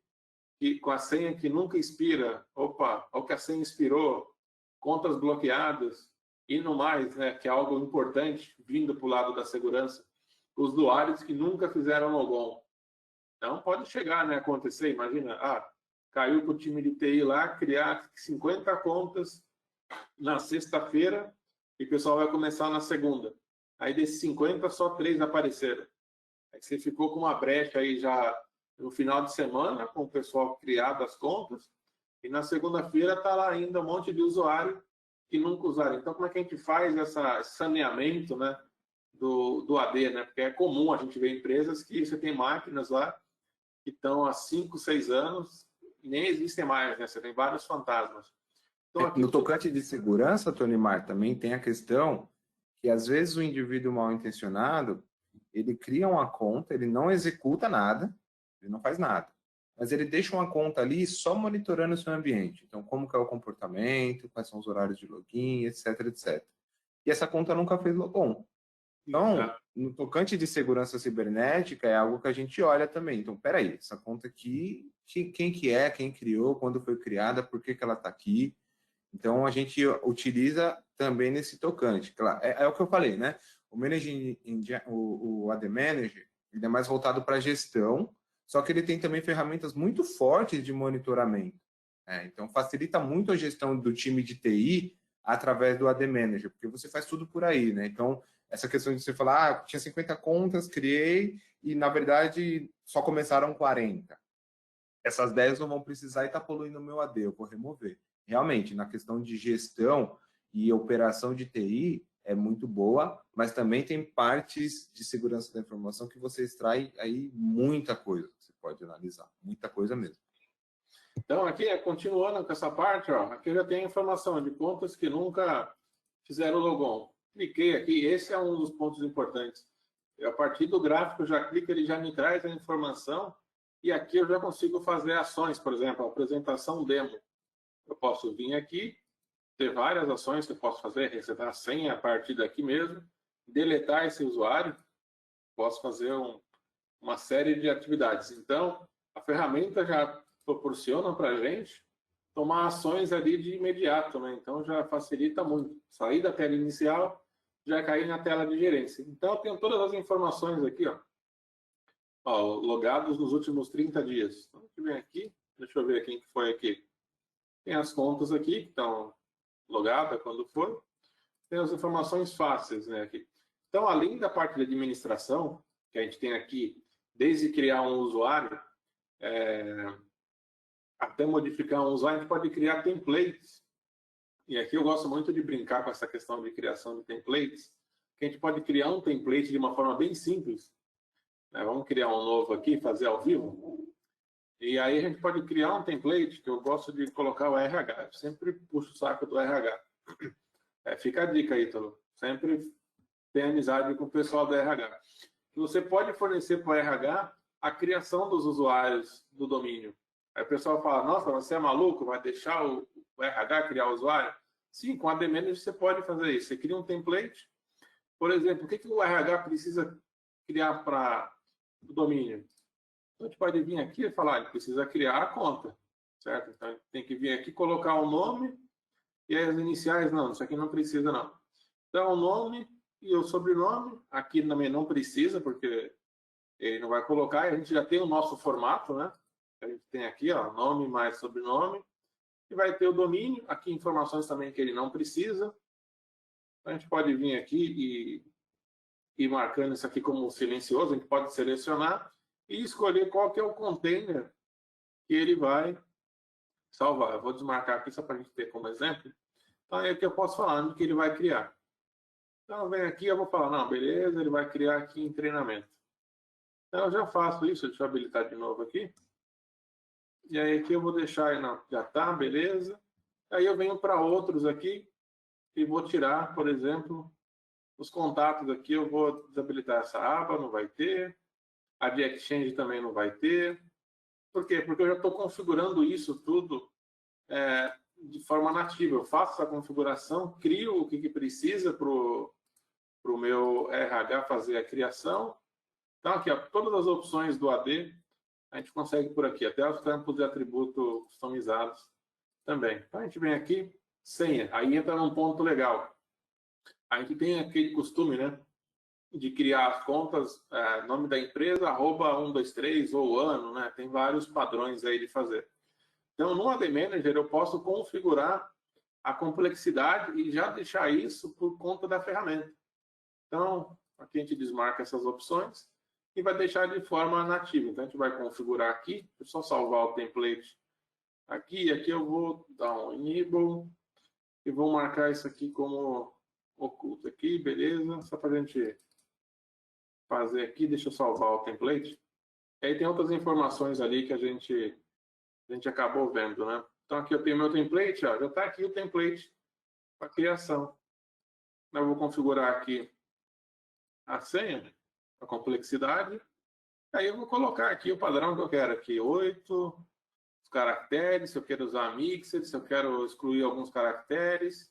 que, com a senha que nunca expira, opa, ou que a senha expirou, contas bloqueadas, e no mais, né, que é algo importante, vindo para o lado da segurança, usuários que nunca fizeram logon. Então, pode chegar, né, acontecer, imagina, caiu para o time de TI lá, criar 50 contas na sexta-feira e o pessoal vai começar na segunda. Aí desses 50, só 3 apareceram. Aí você ficou com uma brecha aí já no final de semana, com o pessoal criado as contas, e na segunda-feira está lá ainda um monte de usuário que nunca usaram. Então, como é que a gente faz esse saneamento, né, do AD, né? Porque é comum a gente ver empresas que você tem máquinas lá que estão há 5, 6 anos e nem existem mais, né? Você tem vários fantasmas. Então, aqui, No tocante de segurança, Tony Mar, também tem a questão que às vezes o indivíduo mal intencionado, ele cria uma conta, ele não executa nada, ele não faz nada, mas ele deixa uma conta ali só monitorando o seu ambiente. Então, como que é o comportamento, quais são os horários de login, etc, etc. E essa conta nunca fez logon. Então, no tocante de segurança cibernética, é algo que a gente olha também. Então, peraí, essa conta aqui, quem que é, quem criou, quando foi criada, por que que ela está aqui? Então, a gente utiliza também nesse tocante. Claro, é o que eu falei, né? O AD Manager, ele é mais voltado para gestão, só que ele tem também ferramentas muito fortes de monitoramento. Então, facilita muito a gestão do time de TI através do AD Manager, porque você faz tudo por aí, né? Então, essa questão de você falar, tinha 50 contas, criei, e na verdade só começaram 40. Essas 10 não vão precisar e está poluindo o meu AD, eu vou remover. Realmente, na questão de gestão e operação de TI, é muito boa, mas também tem partes de segurança da informação que você extrai aí muita coisa que você pode analisar, muita coisa mesmo. Então, aqui, continuando com essa parte, ó, aqui eu já tenho a informação de contas que nunca fizeram o logon. Cliquei aqui, esse é um dos pontos importantes. A partir do gráfico, eu já clico, ele já me traz a informação e aqui eu já consigo fazer ações, por exemplo, a apresentação demo. Eu posso vir aqui, ter várias ações que eu posso fazer, resetar a senha a partir daqui mesmo, deletar esse usuário, posso fazer uma série de atividades. Então, a ferramenta já proporciona para a gente tomar ações ali de imediato, né? Então, já facilita muito. Sair da tela inicial, já cair na tela de gerência. Então, eu tenho todas as informações aqui, ó, logados nos últimos 30 dias. Então, a gente vem aqui, deixa eu ver quem que foi aqui. Tem as contas aqui que estão logadas quando for. Tem as informações fáceis, né, aqui. Então, além da parte de administração, que a gente tem aqui, desde criar um usuário, até modificar um usuário, a gente pode criar templates. E aqui eu gosto muito de brincar com essa questão de criação de templates, que a gente pode criar um template de uma forma bem simples. Né? Vamos criar um novo aqui, fazer ao vivo. E aí a gente pode criar um template, que eu gosto de colocar o RH. Eu sempre puxo o saco do RH. Fica a dica aí, Ítalo. Sempre tem amizade com o pessoal do RH. Você pode fornecer para o RH a criação dos usuários do domínio. Aí o pessoal fala, nossa, você é maluco? Vai deixar o RH criar o usuário? Sim, com a AD Manager você pode fazer isso. Você cria um template. Por exemplo, o que o RH precisa criar para o domínio? Então, a gente pode vir aqui e falar, ele precisa criar a conta, certo? Então, tem que vir aqui, colocar o nome e as iniciais, não, isso aqui não precisa, não. Então, o nome e o sobrenome, aqui também não precisa, porque ele não vai colocar, a gente já tem o nosso formato, né? A gente tem aqui, ó, nome mais sobrenome, e vai ter o domínio, aqui informações também que ele não precisa. A gente pode vir aqui e ir marcando isso aqui como silencioso, a gente pode selecionar e escolher qual que é o container que ele vai salvar. Eu vou desmarcar aqui só para a gente ter como exemplo. Então, é o que eu posso falar no que ele vai criar. Então, vem aqui, eu vou falar, não, beleza, ele vai criar aqui em treinamento. Então, eu já faço isso, deixa eu habilitar de novo aqui. E aí, aqui eu vou deixar, não, já está, beleza. Aí eu venho para outros aqui e vou tirar, por exemplo, os contatos aqui, eu vou desabilitar essa aba, não vai ter. A de Exchange também não vai ter. Por quê? Porque eu já estou configurando isso tudo de forma nativa. Eu faço essa configuração, crio o que precisa para o meu RH fazer a criação. Então, aqui, ó, todas as opções do AD, a gente consegue por aqui, até os campos de atributo customizados também. Então, a gente vem aqui, senha. Aí entra num ponto legal. A gente tem aquele costume, né? De criar as contas, nome da empresa, @123 ou ano, né? Tem vários padrões aí de fazer. Então, no AD Manager, eu posso configurar a complexidade e já deixar isso por conta da ferramenta. Então, aqui a gente desmarca essas opções e vai deixar de forma nativa. Então, a gente vai configurar aqui, é só salvar o template aqui. Aqui eu vou dar um enable E vou marcar isso aqui como oculto aqui, beleza? Só para a gente fazer aqui, deixa eu salvar o template. E aí tem outras informações ali que a gente acabou vendo, né? Então aqui eu tenho meu template, ó, já está aqui o template para criação. Eu vou configurar aqui a senha, a complexidade. Aí eu vou colocar aqui o padrão que eu quero aqui, 8 caracteres, se eu quero usar mixed, se eu quero excluir alguns caracteres,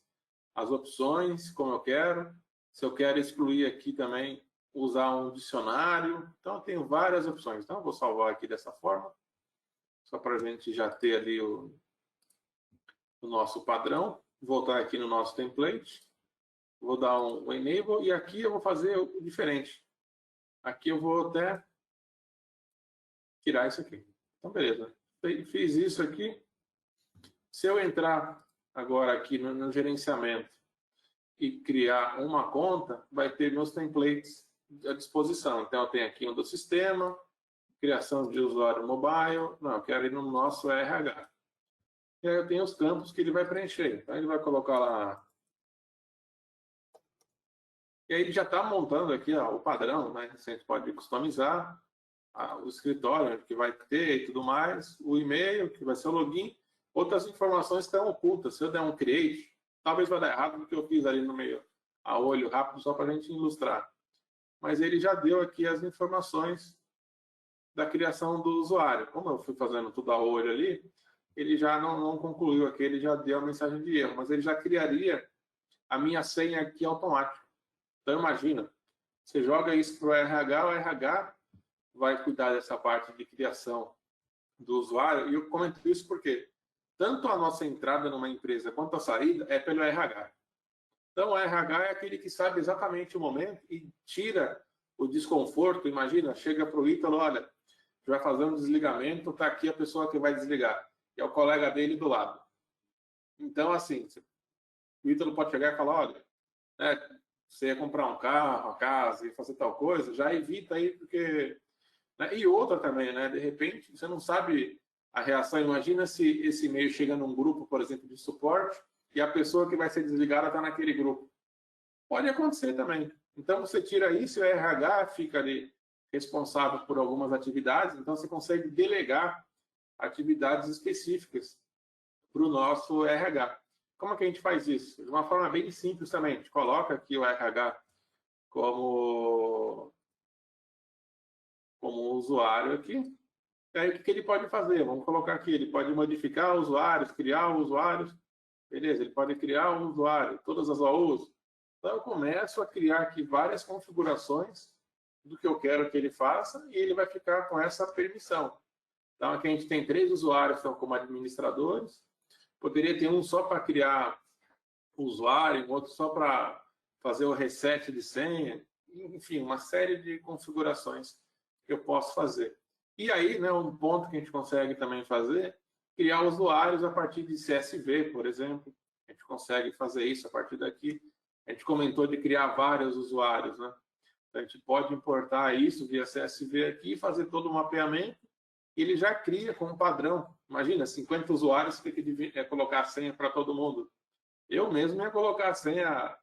as opções, como eu quero. Se eu quero excluir aqui também, usar um dicionário. Então, eu tenho várias opções. Então, eu vou salvar aqui dessa forma, só para a gente já ter ali o nosso padrão. Voltar aqui no nosso template. Vou dar um enable e aqui eu vou fazer o diferente. Aqui eu vou até tirar isso aqui. Então, beleza. Fiz isso aqui. Se eu entrar agora aqui no gerenciamento e criar uma conta, vai ter meus templates à disposição. Então, eu tenho aqui um do sistema, criação de usuário mobile. Não, eu quero ir no nosso RH. E aí eu tenho os campos que ele vai preencher. Então, ele vai colocar lá. E aí ele já está montando aqui ó, o padrão, né? A gente pode customizar o escritório que vai ter e tudo mais, o e-mail, que vai ser o login. Outras informações estão ocultas. Se eu der um create, talvez vai dar errado porque eu fiz ali no meio a olho rápido, só para a gente ilustrar. Mas ele já deu aqui as informações da criação do usuário. Como eu fui fazendo tudo a olho ali, ele já não concluiu aqui, ele já deu a mensagem de erro, mas ele já criaria a minha senha aqui automática. Então, imagina, você joga isso para o RH vai cuidar dessa parte de criação do usuário, e eu comento isso porque tanto a nossa entrada numa empresa quanto a saída é pelo RH. Então, o RH é aquele que sabe exatamente o momento e tira o desconforto. Imagina, chega para o Ítalo, olha, vai fazer um desligamento, está aqui a pessoa que vai desligar, e é o colega dele do lado. Então, assim, o Ítalo pode chegar e falar, olha, né, você ia comprar um carro, uma casa, e fazer tal coisa, já evita aí, porque... Né? E outra também, né? De repente, você não sabe a reação. Imagina se esse e-mail chega num grupo, por exemplo, de suporte, e a pessoa que vai ser desligada está naquele grupo. Pode acontecer também. Então, você tira isso e o RH fica ali responsável por algumas atividades, então você consegue delegar atividades específicas para o nosso RH. Como é que a gente faz isso? De uma forma bem simples também. A gente coloca aqui o RH como usuário aqui. E aí, o que ele pode fazer? Vamos colocar aqui, ele pode modificar usuários, criar usuários. Beleza, ele pode criar um usuário, todas as AUs. Então, eu começo a criar aqui várias configurações do que eu quero que ele faça e ele vai ficar com essa permissão. Então, aqui a gente tem 3 usuários que estão como administradores. Poderia ter um só para criar usuário, um outro só para fazer o reset de senha. Enfim, uma série de configurações que eu posso fazer. E aí, né, um ponto que a gente consegue também fazer, criar usuários a partir de CSV, por exemplo. A gente consegue fazer isso a partir daqui. A gente comentou de criar vários usuários, né? A gente pode importar isso via CSV aqui, fazer todo o mapeamento, e ele já cria como padrão. Imagina, 50 usuários, você tem que colocar a senha para todo mundo. Eu mesmo ia colocar a senha,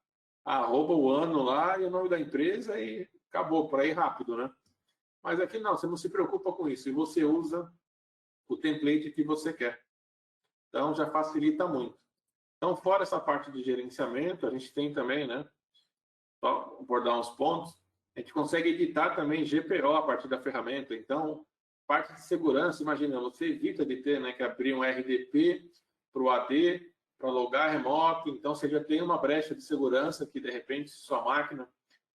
o ano lá e o nome da empresa e acabou, para ir rápido, né? Mas aqui não, você não se preocupa com isso, e você usa o template que você quer. Então, já facilita muito. Então, fora essa parte de gerenciamento, a gente tem também, né? Só por dar uns pontos, a gente consegue editar também GPO a partir da ferramenta. Então, parte de segurança, imagina, você evita de ter, né, que abrir um RDP para o AD, para logar remoto. Então, você já tem uma brecha de segurança que, de repente, se sua máquina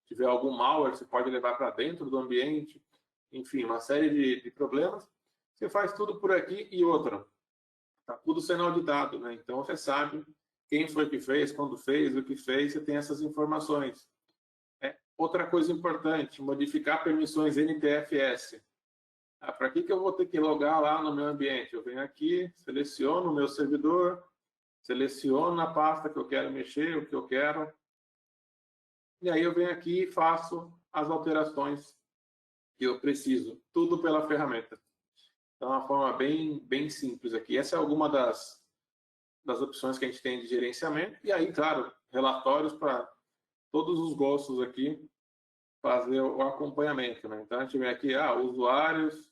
tiver algum malware, você pode levar para dentro do ambiente. Enfim, uma série de problemas. Você faz tudo por aqui e outra. Está tudo sendo auditado, né? Então, você sabe quem foi que fez, quando fez, o que fez, você tem essas informações. Outra coisa importante, modificar permissões NTFS. Para que eu vou ter que logar lá no meu ambiente? Eu venho aqui, seleciono o meu servidor, seleciono a pasta que eu quero mexer, o que eu quero, e aí eu venho aqui e faço as alterações que eu preciso, tudo pela ferramenta. Então, é uma forma bem simples aqui. Essa é alguma das das opções que a gente tem de gerenciamento. E aí, claro, relatórios para todos os gostos aqui, fazer o acompanhamento, né? Então, a gente vem aqui, usuários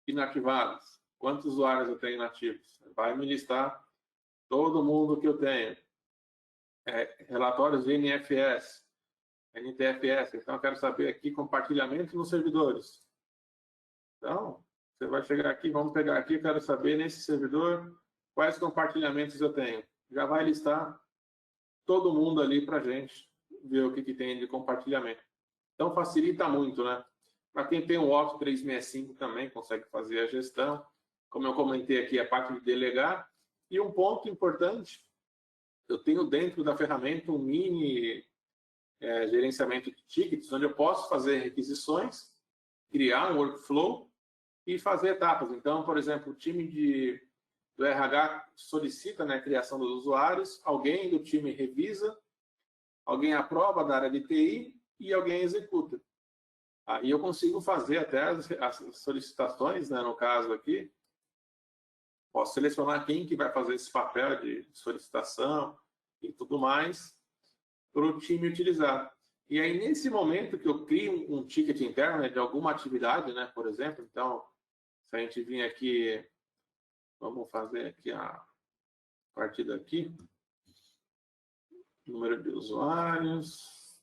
inativados. Quantos usuários eu tenho inativos? Vai me listar todo mundo que eu tenho. Relatórios de NFS, NTFS. Então, eu quero saber aqui compartilhamento nos servidores. Então, você vai chegar aqui, vamos pegar aqui, eu quero saber nesse servidor quais compartilhamentos eu tenho. Já vai listar todo mundo ali para a gente ver o que tem de compartilhamento. Então, facilita muito, né? Para quem tem o Office 365 também consegue fazer a gestão. Como eu comentei aqui, a parte de delegar. E um ponto importante, eu tenho dentro da ferramenta um mini gerenciamento de tickets, onde eu posso fazer requisições, criar um workflow e fazer etapas. Então, por exemplo, o time do RH solicita, né, a criação dos usuários, alguém do time revisa, alguém aprova da área de TI e alguém executa. Aí eu consigo fazer até as solicitações, né, no caso aqui. Posso selecionar quem que vai fazer esse papel de solicitação e tudo mais para o time utilizar. E aí, nesse momento que eu crio um ticket interno, né, de alguma atividade, né, por exemplo, então, se a gente vir aqui, vamos fazer aqui a partir daqui, número de usuários,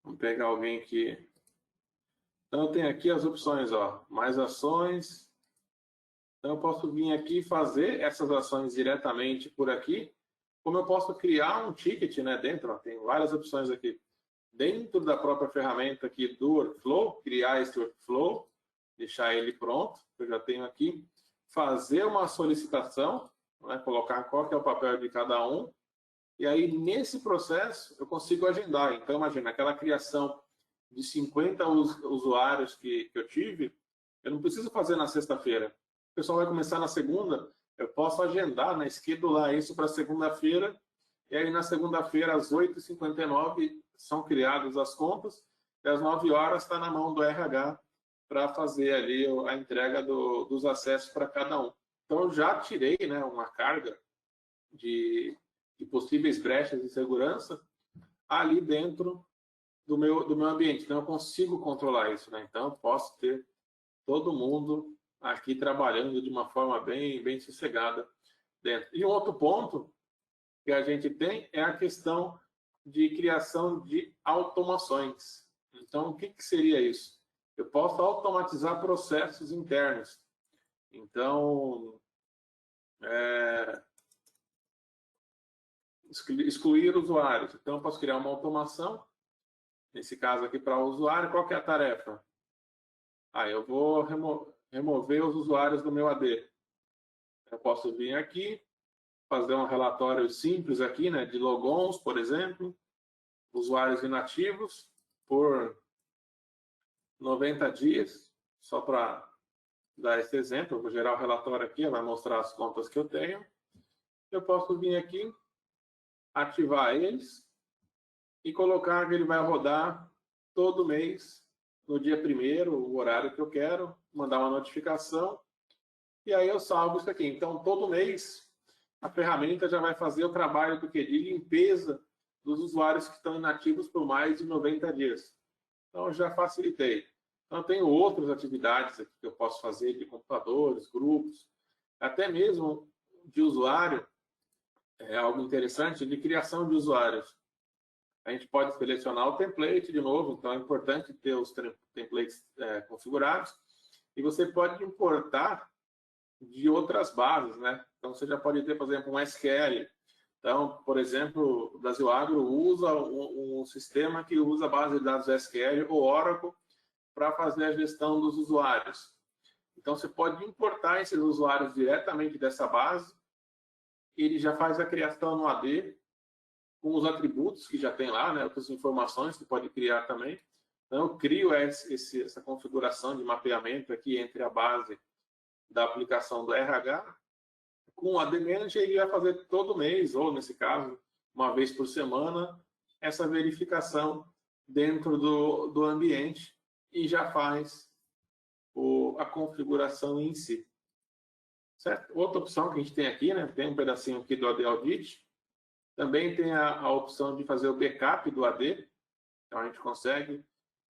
vamos pegar alguém que... Então, eu tenho aqui as opções, ó, mais ações. Então, eu posso vir aqui e fazer essas ações diretamente por aqui, como eu posso criar um ticket, né, dentro, ó, tem várias opções aqui, dentro da própria ferramenta aqui do workflow, criar esse workflow, deixar ele pronto, eu já tenho aqui, fazer uma solicitação, né, colocar qual que é o papel de cada um, e aí nesse processo eu consigo agendar. Então, imagina, aquela criação de 50 usuários que eu tive, eu não preciso fazer na sexta-feira. O pessoal vai começar na segunda, eu posso agendar, né, schedular isso para segunda-feira, e aí na segunda-feira, às 8h59, são criadas as contas, e às 9 horas está na mão do RH para fazer ali a entrega dos acessos para cada um. Então, eu já tirei, né, uma carga de possíveis brechas de segurança ali dentro do meu ambiente. Então, eu consigo controlar isso, né? Então, eu posso ter todo mundo aqui trabalhando de uma forma bem sossegada dentro. E um outro ponto que a gente tem é a questão de criação de automações. Então, o que seria isso? Eu posso automatizar processos internos. Então, excluir usuários. Então, eu posso criar uma automação, nesse caso aqui para o usuário, qual que é a tarefa? Eu vou remover os usuários do meu AD. Eu posso vir aqui, fazer um relatório simples aqui, né, de logons, por exemplo, usuários inativos por 90 dias, só para dar esse exemplo, eu vou gerar o relatório aqui, vai mostrar as contas que eu tenho. Eu posso vir aqui, ativar eles e colocar que ele vai rodar todo mês, no dia 1º, o horário que eu quero, mandar uma notificação, e aí eu salvo isso aqui. Então, todo mês, a ferramenta já vai fazer o trabalho de limpeza dos usuários que estão inativos por mais de 90 dias. Então, já facilitei. Então, eu tenho outras atividades aqui que eu posso fazer de computadores, grupos, até mesmo de usuário, é algo interessante, de criação de usuários. A gente pode selecionar o template de novo, então é importante ter os templates configurados. E você pode importar de outras bases, né? Então, você já pode ter, por exemplo, um SQL. Então, por exemplo, o Brasil Agro usa um sistema que usa a base de dados SQL ou Oracle para fazer a gestão dos usuários. Então, você pode importar esses usuários diretamente dessa base. Ele já faz a criação no AD, com os atributos que já tem lá, né? Outras informações que pode criar também. Então, eu crio essa configuração de mapeamento aqui entre a base da aplicação do RH. Com o AD Manager, ele vai fazer todo mês, ou nesse caso, uma vez por semana, essa verificação dentro do ambiente e já faz a configuração em si. certo? Outra opção que a gente tem aqui, né? Tem um pedacinho aqui do AD Audit. Também tem a opção de fazer o backup do AD. Então, a gente consegue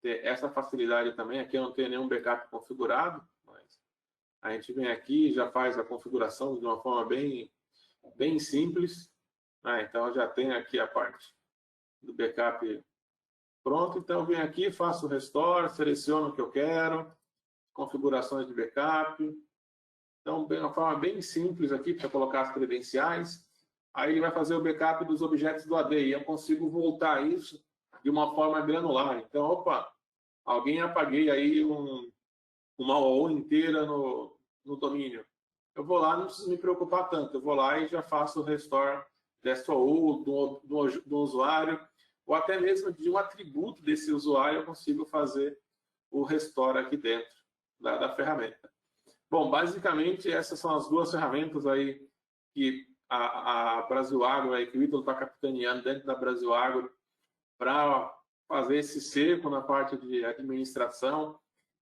ter essa facilidade também. Aqui eu não tenho nenhum backup configurado, mas a gente vem aqui e já faz a configuração de uma forma bem simples. Então, eu já tenho aqui a parte do backup pronto. Então, eu venho aqui, faço o restore, seleciono o que eu quero, configurações de backup. Então, uma forma bem simples aqui para colocar as credenciais. Aí ele vai fazer o backup dos objetos do AD e eu consigo voltar isso de uma forma granular. Então, opa, alguém apaguei aí uma OU inteira no domínio. Eu vou lá, não preciso me preocupar tanto. Eu vou lá e já faço o restore dessa OU do usuário, ou até mesmo de um atributo desse usuário, eu consigo fazer o restore aqui dentro da ferramenta. Bom, basicamente, essas são as duas ferramentas aí que a Brasil Agro, aí, que o Ítalo está capitaneando dentro da Brasil Agro, para fazer esse cerco na parte de administração,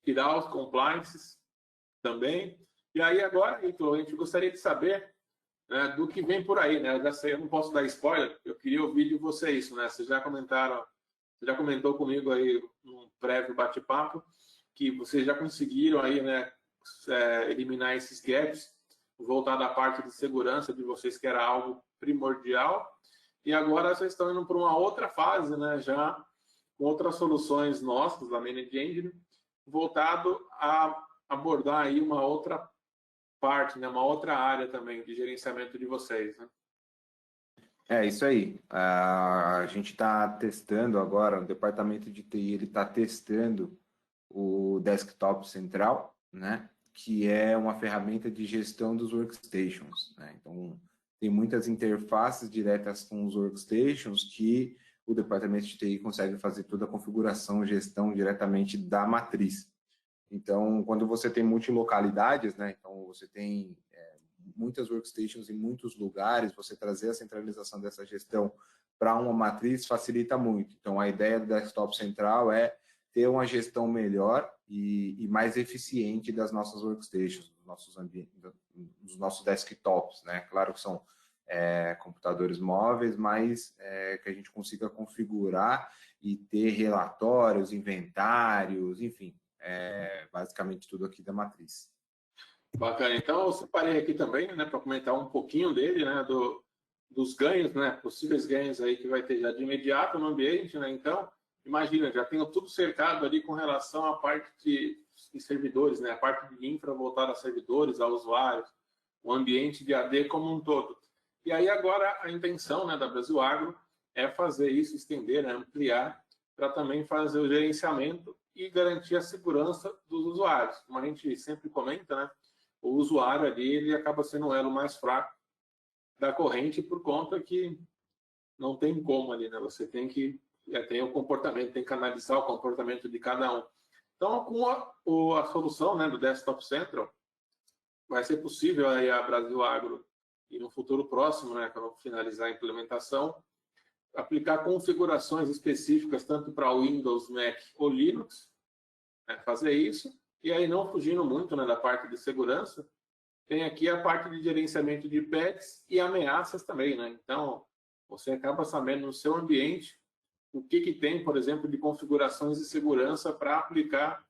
tirar os compliances também. E aí agora, Ítalo, a gente gostaria de saber, né, do que vem por aí, né? Eu já sei, eu não posso dar spoiler, eu queria ouvir de você isso, né? Vocês já comentaram, você já comentou comigo aí num prévio bate-papo que vocês já conseguiram aí, né, eliminar esses gaps, voltar da parte de segurança de vocês, que era algo primordial, e agora vocês estão indo para uma outra fase, né, já com outras soluções nossas, da Managed Engine, voltado a abordar aí uma outra parte, né, uma outra área também de gerenciamento de vocês, né? É isso aí. A gente está testando agora, o departamento de TI ele está testando o Desktop Central, né? Que é uma ferramenta de gestão dos workstations, né? Então, tem muitas interfaces diretas com os workstations que o departamento de TI consegue fazer toda a configuração, gestão diretamente da matriz. Então, quando você tem multilocalidades, né? Então, você tem muitas workstations em muitos lugares, você trazer a centralização dessa gestão para uma matriz facilita muito. Então, a ideia do Desktop Central é ter uma gestão melhor e mais eficiente das nossas workstations, dos nossos ambientes, dos nossos desktops, né? Claro que são computadores móveis, mas que a gente consiga configurar e ter relatórios, inventários, enfim, basicamente tudo aqui da matriz. Bacana. Então, eu separei aqui também, né, para comentar um pouquinho dele, né, dos ganhos, né, possíveis ganhos aí que vai ter já de imediato no ambiente, né. Então, imagina, já tenho tudo cercado ali com relação à parte de servidores, né, a parte de infra voltada a servidores, a usuários, o ambiente de AD como um todo. E aí agora a intenção, né, da Brasil Agro é fazer isso, estender, né, ampliar, para também fazer o gerenciamento e garantir a segurança dos usuários. Como a gente sempre comenta, né, o usuário ali ele acaba sendo o elo mais fraco da corrente por conta que não tem como ali, né? Você tem que tem o comportamento, tem que analisar o comportamento de cada um. Então, com a solução, né, do Desktop Central, vai ser possível aí a Brasil Agro e no futuro próximo, né, quando finalizar a implementação, aplicar configurações específicas tanto para Windows, Mac ou Linux, né, fazer isso. E aí, não fugindo muito, né, da parte de segurança, tem aqui a parte de gerenciamento de patches e ameaças também, né? Então, você acaba sabendo no seu ambiente o que tem, por exemplo, de configurações de segurança para aplicar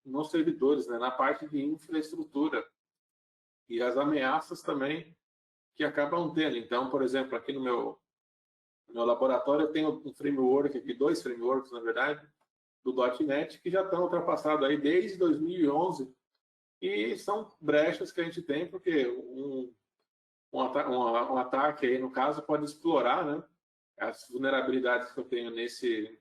nos servidores, né, na parte de infraestrutura. E as ameaças também que acabam tendo. Então, por exemplo, aqui no meu laboratório eu tenho um framework aqui, 2 frameworks, na verdade, do .NET, que já estão ultrapassados aí desde 2011, e são brechas que a gente tem, porque um ataque aí, no caso, pode explorar, né, as vulnerabilidades que eu tenho nesse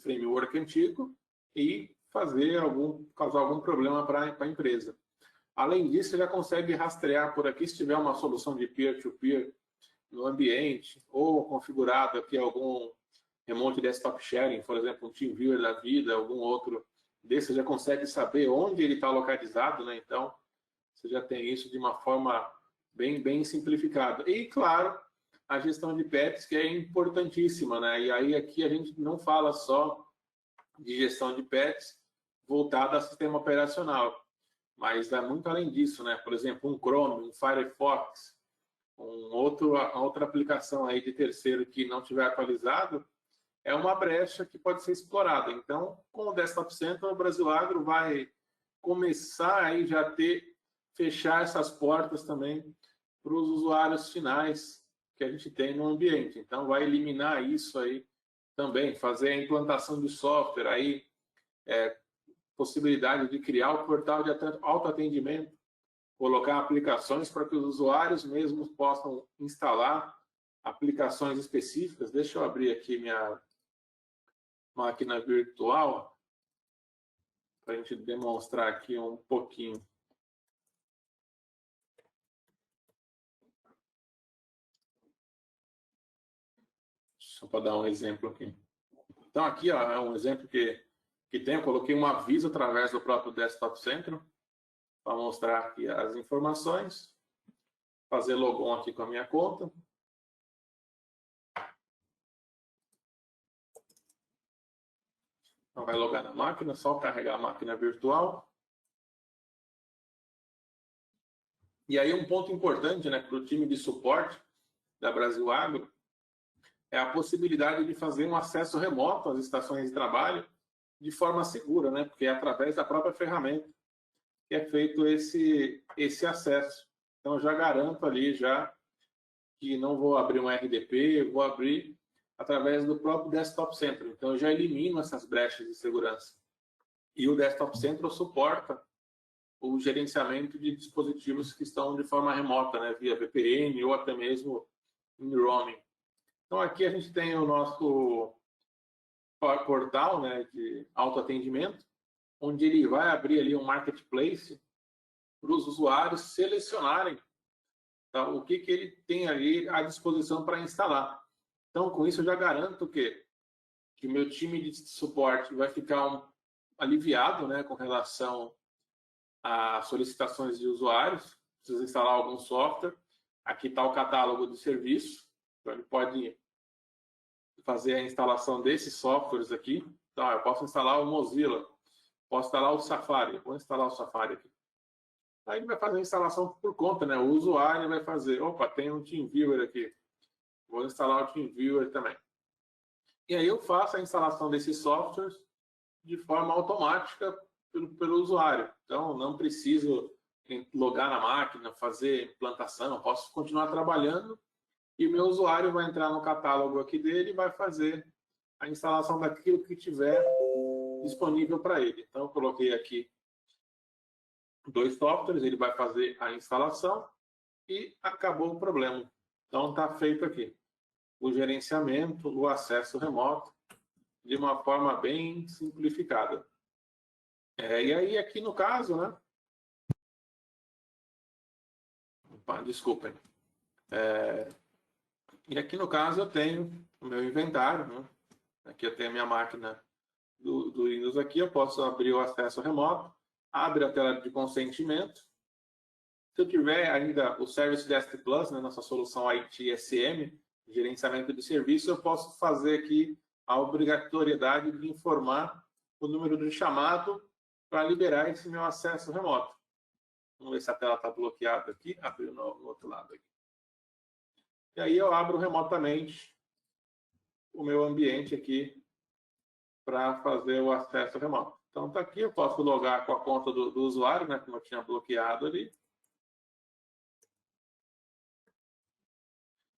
framework antigo e causar algum problema para a empresa. Além disso, você já consegue rastrear por aqui, se tiver uma solução de peer-to-peer no ambiente, ou configurado aqui algum remote desktop sharing, por exemplo, um TeamViewer da vida, algum outro desse, você já consegue saber onde ele está localizado, né? Então, você já tem isso de uma forma bem simplificada. E, claro, a gestão de patches, que é importantíssima, né? E aí aqui a gente não fala só de gestão de patches voltada ao sistema operacional, mas é muito além disso, né? Por exemplo, um Chrome, um Firefox, outra aplicação aí de terceiro que não tiver atualizado, é uma brecha que pode ser explorada. Então, com o Desktop Center, o Brasil Agro vai começar aí já a fechar essas portas também para os usuários finais que a gente tem no ambiente. Então, vai eliminar isso aí também, fazer a implantação de software aí, possibilidade de criar o portal de autoatendimento, colocar aplicações para que os usuários mesmos possam instalar aplicações específicas. Deixa eu abrir aqui minha máquina virtual para a gente demonstrar aqui um pouquinho. Só para dar um exemplo aqui. Então, aqui ó, é um exemplo que tem. Eu coloquei um aviso através do próprio Desktop Center para mostrar aqui as informações. Fazer logon aqui com a minha conta. Então, vai logar na máquina, só carregar a máquina virtual. E aí, um ponto importante, né, para o time de suporte da Brasil Agro é a possibilidade de fazer um acesso remoto às estações de trabalho de forma segura, né, porque é através da própria ferramenta que é feito esse acesso. Então, eu já garanto ali já que não vou abrir um RDP, eu vou abrir através do próprio Desktop Center. Então, eu já elimino essas brechas de segurança. E o Desktop Center suporta o gerenciamento de dispositivos que estão de forma remota, né, via VPN ou até mesmo em roaming. Então, aqui a gente tem o nosso portal, né, de autoatendimento, onde ele vai abrir ali um marketplace para os usuários selecionarem, tá, o que ele tem ali à disposição para instalar. Então, com isso, eu já garanto que o meu time de suporte vai ficar aliviado, né, com relação a solicitações de usuários. Precisa instalar algum software. Aqui está o catálogo de serviço. Então, ele pode fazer a instalação desses softwares aqui. Então, eu posso instalar o Mozilla, posso instalar o Safari. Vou instalar o Safari aqui. Aí ele vai fazer a instalação por conta, né? O usuário vai fazer. Opa, tem um TeamViewer aqui. Vou instalar o TeamViewer também. E aí eu faço a instalação desses softwares de forma automática pelo usuário. Então, não preciso logar na máquina, fazer implantação. Posso continuar trabalhando e o meu usuário vai entrar no catálogo aqui dele e vai fazer a instalação daquilo que tiver disponível para ele. Então, eu coloquei aqui 2 softwares, ele vai fazer a instalação e acabou o problema. Então, está feito aqui o gerenciamento, o acesso remoto, de uma forma bem simplificada. E aí, aqui no caso, né? Opa, desculpem. E aqui no caso eu tenho o meu inventário, né? Aqui eu tenho a minha máquina do Windows aqui, eu posso abrir o acesso remoto, abre a tela de consentimento. Se eu tiver ainda o Service Desk Plus, né, nossa solução ITSM, gerenciamento de serviço, eu posso fazer aqui a obrigatoriedade de informar o número de chamado para liberar esse meu acesso remoto. Vamos ver se a tela está bloqueada aqui, abriu no outro lado aqui. E aí eu abro remotamente o meu ambiente aqui para fazer o acesso remoto. Então está aqui, eu posso logar com a conta do usuário, né, como eu tinha bloqueado ali.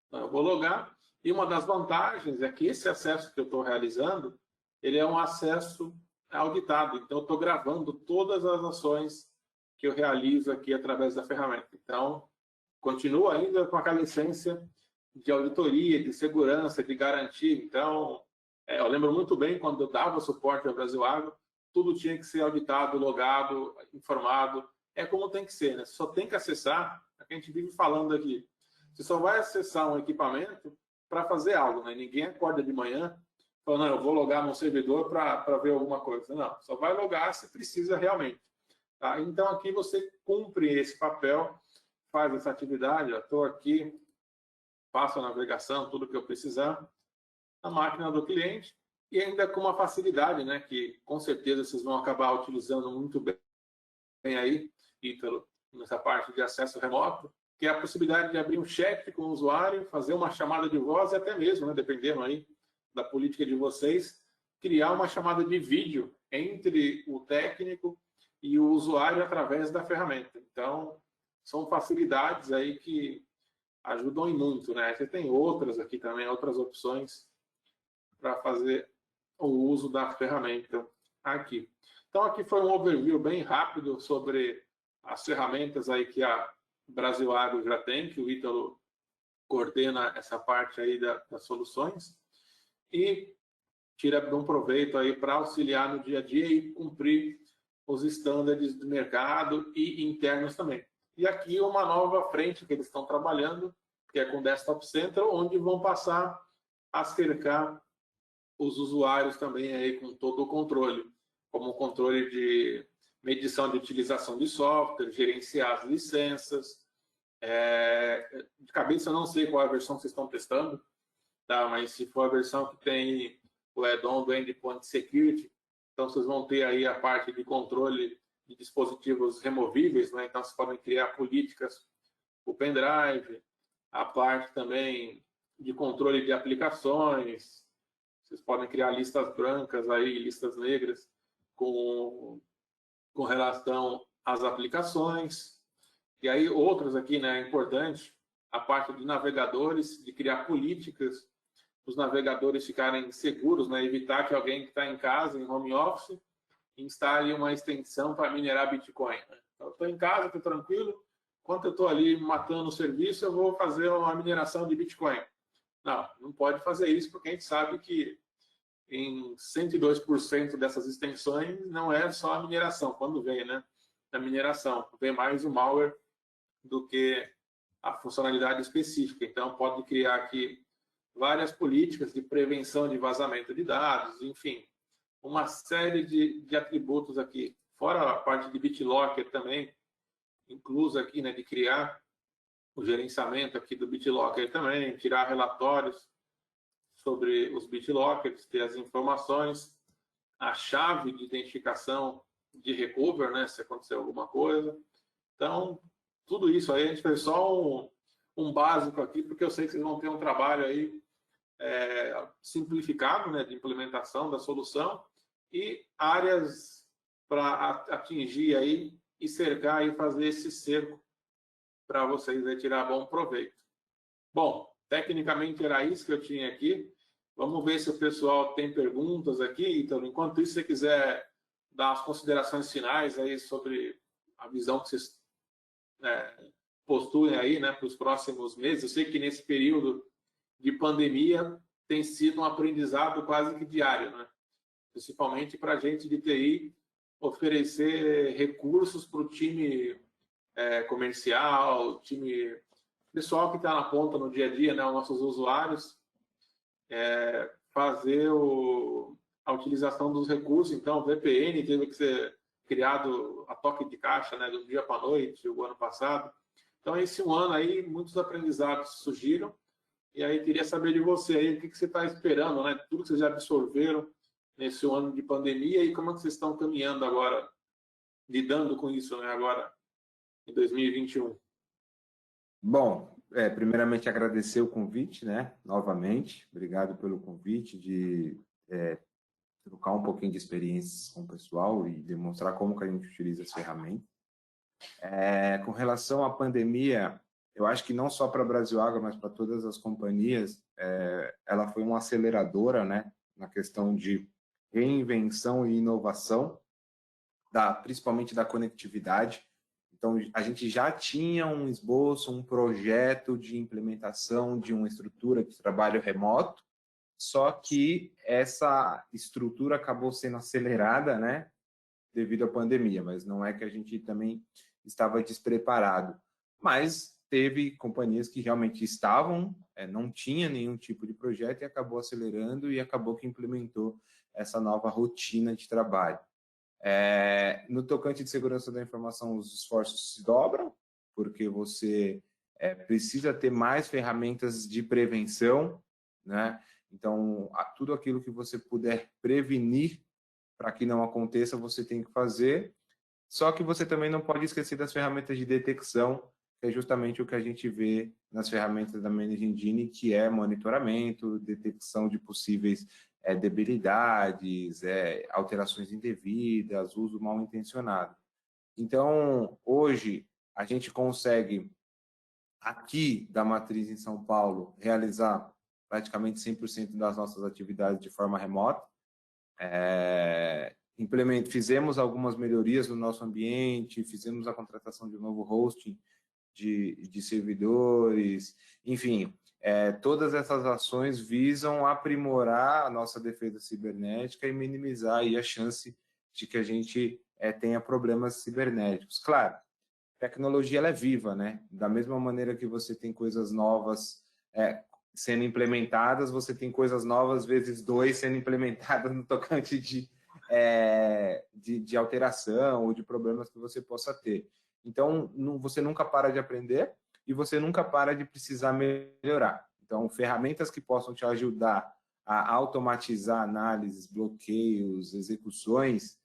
Então, eu vou logar. E uma das vantagens é que esse acesso que eu estou realizando, ele é um acesso auditado. Então, eu estou gravando todas as ações que eu realizo aqui através da ferramenta. Então, continua ainda com aquela essência de auditoria, de segurança, de garantia. Então, eu lembro muito bem quando eu dava suporte ao Brasil Agro, tudo tinha que ser auditado, logado, informado. É como tem que ser, né? Só tem que acessar, é o que a gente vive falando aqui. Você só vai acessar um equipamento para fazer algo, né? Ninguém acorda de manhã falando, não, eu vou logar no servidor para ver alguma coisa. Não, só vai logar se precisa realmente. Tá? Então, aqui você cumpre esse papel, faz essa atividade. Estou aqui, faço a navegação, tudo que eu precisar, na máquina do cliente, e ainda com uma facilidade, né? Que com certeza vocês vão acabar utilizando muito bem aí, Ítalo, nessa parte de acesso remoto, que é a possibilidade de abrir um chat com o usuário, fazer uma chamada de voz e até mesmo, né, dependendo aí da política de vocês, criar uma chamada de vídeo entre o técnico e o usuário através da ferramenta. Então, são facilidades aí que ajudam e muito, né? Você tem outras aqui também, outras opções para fazer o uso da ferramenta aqui. Então, aqui foi um overview bem rápido sobre as ferramentas aí que a Brasil Agro já tem, que o Ítalo coordena essa parte aí das soluções e tira um proveito aí para auxiliar no dia a dia e cumprir os estándares do mercado e internos também. E aqui uma nova frente que eles estão trabalhando, que é com Desktop Central, onde vão passar a cercar os usuários também aí com todo o controle, como o controle de medição de utilização de software, gerenciar as licenças. De cabeça eu não sei qual é a versão que vocês estão testando, tá? Mas se for a versão que tem o add-on do Endpoint Security, então vocês vão ter aí a parte de controle de dispositivos removíveis, né? Então vocês podem criar políticas, o pendrive, a parte também de controle de aplicações, vocês podem criar listas brancas aí, listas negras com relação às aplicações. E aí outras aqui, né, é importante, a parte de navegadores, de criar políticas, os navegadores ficarem seguros, né, evitar que alguém que está em casa, em home office, instale uma extensão para minerar Bitcoin. Né? Então, eu estou em casa, estou tranquilo, enquanto eu estou ali matando o serviço, eu vou fazer uma mineração de Bitcoin. Não pode fazer isso, porque a gente sabe que em 102% dessas extensões não é só a mineração, quando vem, né? Da mineração, vem mais o malware do que a funcionalidade específica. Então, pode criar aqui várias políticas de prevenção de vazamento de dados, enfim, uma série de atributos aqui. Fora a parte de BitLocker também, incluso aqui, né, de criar o gerenciamento aqui do BitLocker também, tirar relatórios sobre os BitLockers, ter as informações, a chave de identificação de recover, né, se acontecer alguma coisa. Então, tudo isso aí, a gente fez só um básico aqui, porque eu sei que vocês vão ter um trabalho aí simplificado, né, de implementação da solução e áreas para atingir aí e cercar e fazer esse cerco para vocês aí tirar bom proveito. Bom, tecnicamente era isso que eu tinha aqui. Vamos ver se o pessoal tem perguntas aqui. Então, enquanto isso, se você quiser dar as considerações finais aí sobre a visão que vocês postuem aí, né, para os próximos meses. Eu sei que nesse período de pandemia tem sido um aprendizado quase que diário, né? Principalmente para a gente de TI oferecer recursos para o time comercial, time pessoal que está na ponta no dia a dia, né, os nossos usuários, fazer a utilização dos recursos. Então, o VPN teve que ser criado a toque de caixa, né, do dia para a noite, o ano passado. Então, esse ano aí, muitos aprendizados surgiram. E aí, queria saber de você aí, o que você está esperando, né? Tudo que vocês já absorveram nesse ano de pandemia e como é que vocês estão caminhando agora, lidando com isso, né, agora em 2021. Bom, primeiramente agradecer o convite, né? Novamente, obrigado pelo convite de trocar um pouquinho de experiências com o pessoal e demonstrar como que a gente utiliza as ferramentas. Com relação à pandemia, eu acho que não só para a Brasil Agro, mas para todas as companhias, ela foi uma aceleradora, né? Na questão de reinvenção e inovação, principalmente da conectividade. Então, a gente já tinha um esboço, um projeto de implementação de uma estrutura de trabalho remoto, só que essa estrutura acabou sendo acelerada, né, devido à pandemia, mas não é que a gente também estava despreparado. Mas teve companhias que realmente estavam, não tinha nenhum tipo de projeto e acabou acelerando e acabou que implementou essa nova rotina de trabalho. No tocante de segurança da informação, os esforços se dobram, porque você precisa ter mais ferramentas de prevenção, né? Então, tudo aquilo que você puder prevenir para que não aconteça, você tem que fazer. Só que você também não pode esquecer das ferramentas de detecção, que é justamente o que a gente vê nas ferramentas da Managed Engine, que é monitoramento, detecção de possíveis debilidades, alterações indevidas, uso mal intencionado. Então, hoje, a gente consegue, aqui da matriz em São Paulo, realizar praticamente 100% das nossas atividades de forma remota. Fizemos algumas melhorias no nosso ambiente, fizemos a contratação de um novo hosting de servidores, enfim, todas essas ações visam aprimorar a nossa defesa cibernética e minimizar aí a chance de que a gente tenha problemas cibernéticos. Claro, a tecnologia ela é viva, né? Da mesma maneira que você tem coisas novas sendo implementadas, você tem coisas novas vezes 2 sendo implementadas no tocante de alteração ou de problemas que você possa ter. Então, você nunca para de aprender e você nunca para de precisar melhorar. Então, ferramentas que possam te ajudar a automatizar análises, bloqueios, execuções,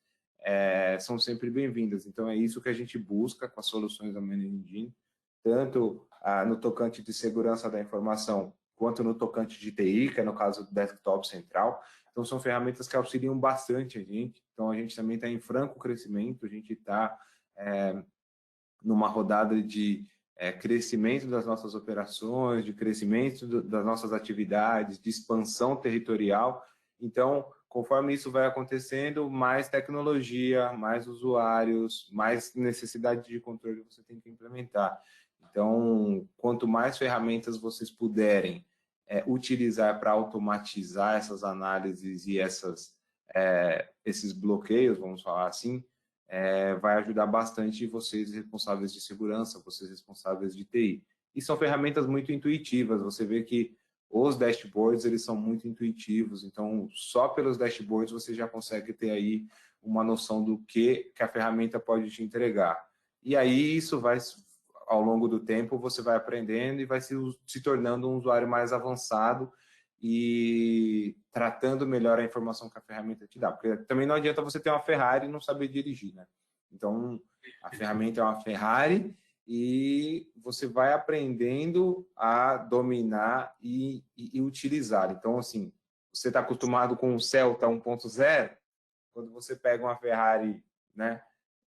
são sempre bem-vindas. Então, é isso que a gente busca com as soluções da Managed Engine, tanto no tocante de segurança da informação, quanto no tocante de TI, que é no caso do Desktop Central. Então, são ferramentas que auxiliam bastante a gente. Então, a gente também está em franco crescimento, a gente está numa rodada de crescimento das nossas operações, de crescimento das nossas atividades, de expansão territorial. Então, conforme isso vai acontecendo, mais tecnologia, mais usuários, mais necessidade de controle você tem que implementar. Então, quanto mais ferramentas vocês puderem utilizar para automatizar essas análises e esses bloqueios, vamos falar assim, vai ajudar bastante vocês responsáveis de segurança, vocês responsáveis de TI. E são ferramentas muito intuitivas, você vê que os dashboards, eles são muito intuitivos, então só pelos dashboards você já consegue ter aí uma noção do que a ferramenta pode te entregar. E aí isso vai, ao longo do tempo, você vai aprendendo e vai se tornando um usuário mais avançado e tratando melhor a informação que a ferramenta te dá. Porque também não adianta você ter uma Ferrari e não saber dirigir, né? Então, a ferramenta é uma Ferrari e você vai aprendendo a dominar e utilizar. Então, assim, você está acostumado com o Celta 1.0, quando você pega uma Ferrari, né,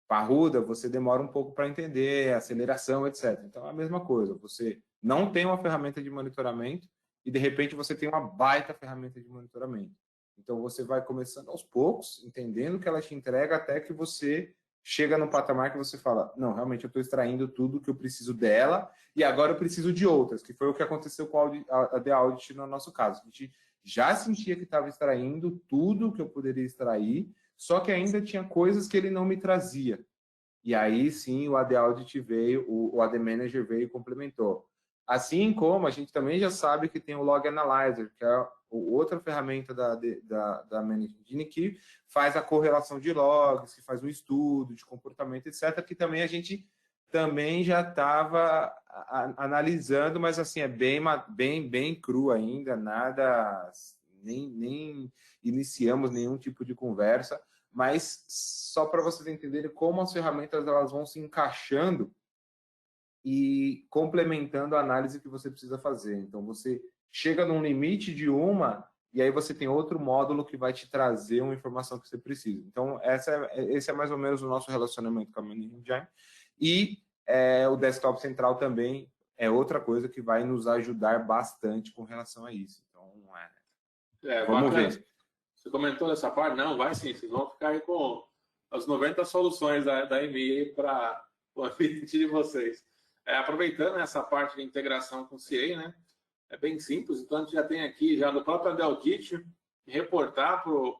parruda, você demora um pouco para entender aceleração, etc. Então, é a mesma coisa. Você não tem uma ferramenta de monitoramento e, de repente, você tem uma baita ferramenta de monitoramento. Então, você vai começando aos poucos, entendendo o que ela te entrega, até que você chega no patamar que você fala, não, realmente eu estou extraindo tudo que eu preciso dela e agora eu preciso de outras, que foi o que aconteceu com a The Audit no nosso caso. A gente já sentia que estava extraindo tudo que eu poderia extrair, só que ainda tinha coisas que ele não me trazia. E aí sim o AD Audit veio, o AD Manager veio e complementou. Assim como a gente também já sabe que tem o Log Analyzer, que é outra ferramenta da Managed Engine que faz a correlação de logs, que faz um estudo de comportamento, etc., que também a gente também já estava analisando, mas assim, é bem cru ainda, nada, nem iniciamos nenhum tipo de conversa, mas só para vocês entenderem como as ferramentas elas vão se encaixando e complementando a análise que você precisa fazer. Então, você chega num limite de uma e aí você tem outro módulo que vai te trazer uma informação que você precisa. Então, esse é mais ou menos o nosso relacionamento com a Managed Engine. E o Desktop Central também é outra coisa que vai nos ajudar bastante com relação a isso. Então, vamos bacana. ver. Você comentou dessa parte? Não, vai sim. Vocês vão ficar aí com as 90 soluções da EMEA para o ambiente de vocês. Aproveitando essa parte de integração com o CA, né? É bem simples. Então, a gente já tem aqui, já no próprio AD Audit, reportar para o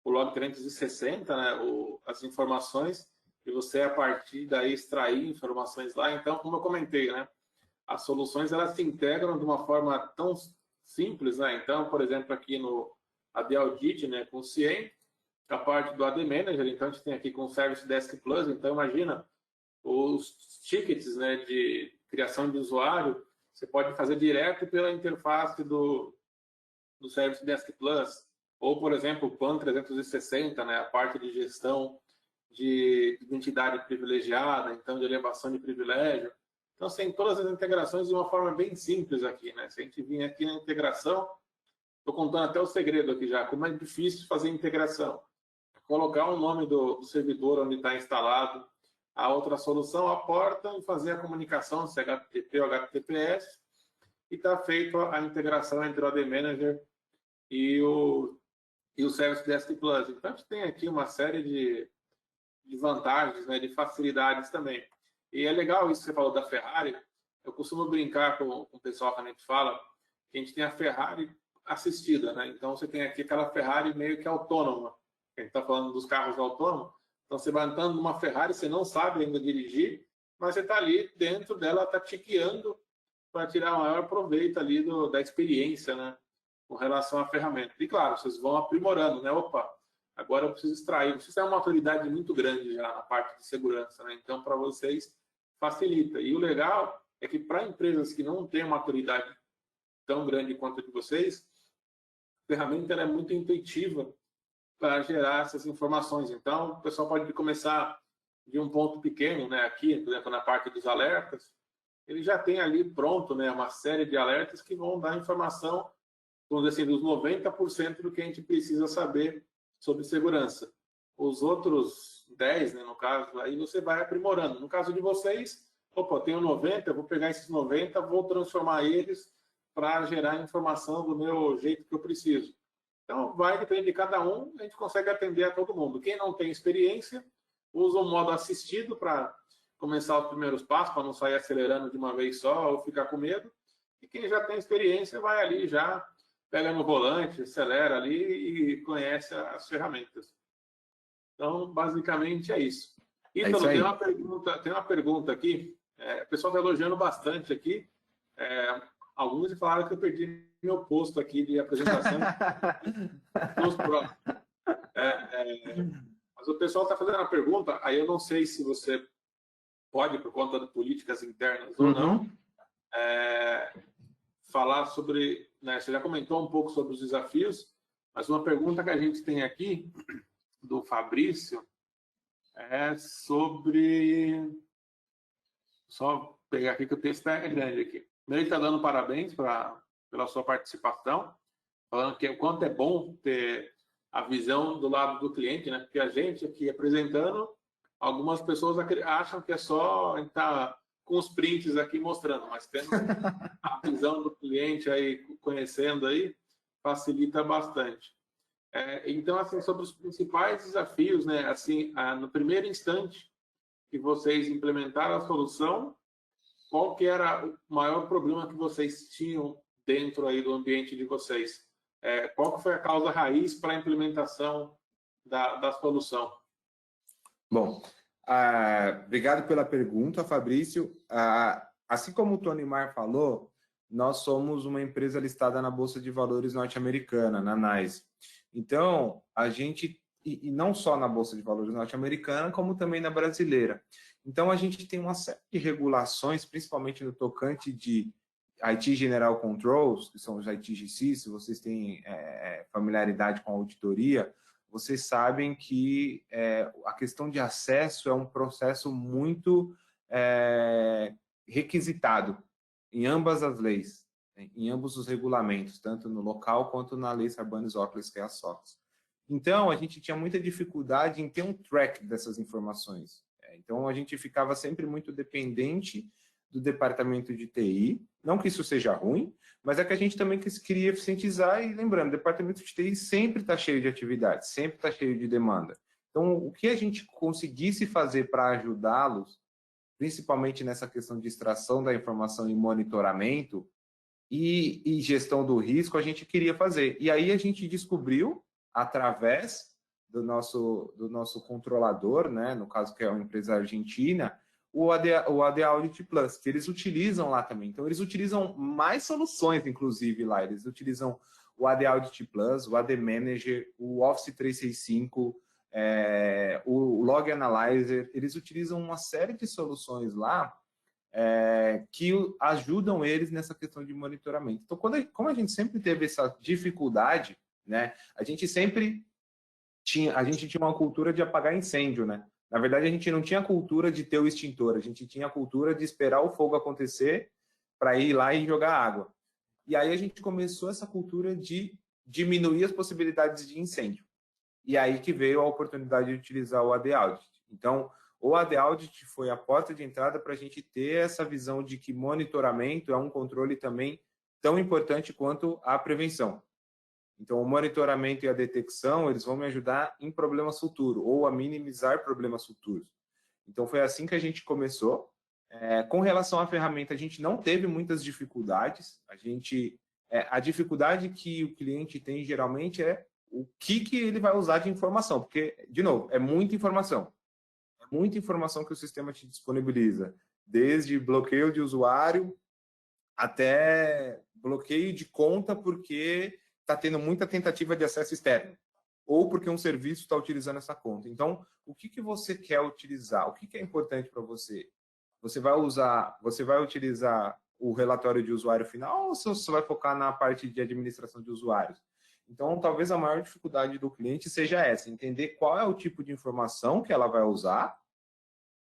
Log 360, né? As informações e você, a partir daí, extrair informações lá. Então, como eu comentei, né? As soluções, elas se integram de uma forma tão simples, né? Então, por exemplo, aqui no AD Audit, né, com o CIEM, a parte do AD Manager, então a gente tem aqui com o Service Desk Plus, então imagina os tickets, né, de criação de usuário, você pode fazer direto pela interface do Service Desk Plus, ou, por exemplo, o PAN 360, né, a parte de gestão de identidade privilegiada, então de elevação de privilégio. Então, tem todas as integrações de uma forma bem simples aqui, né? Se a gente vir aqui na integração, estou contando até o segredo aqui já, como é difícil fazer integração. Colocar o nome do servidor onde está instalado a outra solução, a porta, e fazer a comunicação, se é HTTP ou HTTPS, e está feita a integração entre o AD Manager e o Service Desk Plus. Então, a gente tem aqui uma série de vantagens, né, de facilidades também. E é legal isso que você falou da Ferrari. Eu costumo brincar com o pessoal que a gente fala que a gente tem a Ferrari assistida, né? Então, você tem aqui aquela Ferrari meio que autônoma. A gente está falando dos carros autônomos. Então, você vai andando numa Ferrari, você não sabe ainda dirigir, mas você está ali dentro dela, está te guiando para tirar o maior proveito ali da experiência, né? Com relação à ferramenta. E, claro, vocês vão aprimorando, né? Opa, agora eu preciso extrair. Vocês têm uma autoridade muito grande já na parte de segurança, né? Então, para vocês, facilita. E o legal é que para empresas que não têm uma autoridade tão grande quanto a de vocês, a ferramenta é muito intuitiva para gerar essas informações. Então, o pessoal pode começar de um ponto pequeno, né? Aqui, por exemplo, na parte dos alertas, ele já tem ali pronto, né, uma série de alertas que vão dar informação, vamos dizer assim, dos 90% do que a gente precisa saber sobre segurança. Os outros 10, né, no caso, aí você vai aprimorando. No caso de vocês, opa, eu tenho 90, eu vou pegar esses 90, vou transformar eles para gerar informação do meu jeito que eu preciso. Então, vai depender de cada um, a gente consegue atender a todo mundo. Quem não tem experiência, usa um modo assistido para começar os primeiros passos, para não sair acelerando de uma vez só ou ficar com medo. E quem já tem experiência, vai ali já, pega no volante, acelera ali e conhece as ferramentas. Então, basicamente é isso. Ítalo, tem uma pergunta aqui. O pessoal está elogiando bastante aqui. Alguns falaram que eu perdi meu posto aqui de apresentação. Mas o pessoal está fazendo a pergunta, aí eu não sei se você pode, por conta de políticas internas ou não, falar sobre, né, você já comentou um pouco sobre os desafios, mas uma pergunta que a gente tem aqui, do Fabrício, é sobre... Só pegar aqui que o texto é grande aqui. Ele está dando parabéns pela sua participação, falando que o quanto é bom ter a visão do lado do cliente, né? Porque a gente aqui apresentando, algumas pessoas acham que é só estar com os prints aqui mostrando, mas tendo a visão do cliente aí, conhecendo aí, facilita bastante. Então, assim, sobre os principais desafios, né? Assim, no primeiro instante que vocês implementaram a solução, qual que era o maior problema que vocês tinham dentro aí do ambiente de vocês? Qual que foi a causa raiz para a implementação da solução? Bom, obrigado pela pergunta, Fabrício. Assim como o Tony Mar falou, nós somos uma empresa listada na Bolsa de Valores norte-americana, na NYSE. Então, a gente, e não só na Bolsa de Valores norte-americana, como também na brasileira. Então, a gente tem uma série de regulações, principalmente no tocante de IT General Controls, que são os ITGC, se vocês têm familiaridade com a auditoria, vocês sabem que a questão de acesso é um processo muito requisitado em ambas as leis, em ambos os regulamentos, tanto no local quanto na lei Sarbanes-Oxley, que é a SOX. Então, a gente tinha muita dificuldade em ter um track dessas informações. Então, a gente ficava sempre muito dependente do departamento de TI, não que isso seja ruim, mas é que a gente também queria eficientizar e lembrando, o departamento de TI sempre está cheio de atividades, sempre está cheio de demanda. Então, o que a gente conseguisse fazer para ajudá-los, principalmente nessa questão de extração da informação e monitoramento e gestão do risco, a gente queria fazer. E aí a gente descobriu, através do nosso controlador, né, no caso que é uma empresa argentina, o AD Audit Plus, que eles utilizam lá também. Então, eles utilizam mais soluções, inclusive, lá. Eles utilizam o AD Audit Plus, o AD Manager, o Office 365, o Log Analyzer. Eles utilizam uma série de soluções lá que ajudam eles nessa questão de monitoramento. Então, como a gente sempre teve essa dificuldade, né, a gente tinha uma cultura de apagar incêndio, né? Na verdade, a gente não tinha cultura de ter o extintor, a gente tinha a cultura de esperar o fogo acontecer para ir lá e jogar água. E aí a gente começou essa cultura de diminuir as possibilidades de incêndio. E aí que veio a oportunidade de utilizar o AD Audit. Então, o AD Audit foi a porta de entrada para a gente ter essa visão de que monitoramento é um controle também tão importante quanto a prevenção. Então, o monitoramento e a detecção, eles vão me ajudar em problemas futuros, ou a minimizar problemas futuros. Então, foi assim que a gente começou. Com relação à ferramenta, a gente não teve muitas dificuldades. A dificuldade que o cliente tem, geralmente, é o que ele vai usar de informação. Porque, de novo, é muita informação. É muita informação que o sistema te disponibiliza. Desde bloqueio de usuário até bloqueio de conta porque está tendo muita tentativa de acesso externo, ou porque um serviço está utilizando essa conta. Então, o que você quer utilizar? O que é importante para você? Você vai utilizar o relatório de usuário final ou você vai focar na parte de administração de usuários? Então, talvez a maior dificuldade do cliente seja essa, entender qual é o tipo de informação que ela vai usar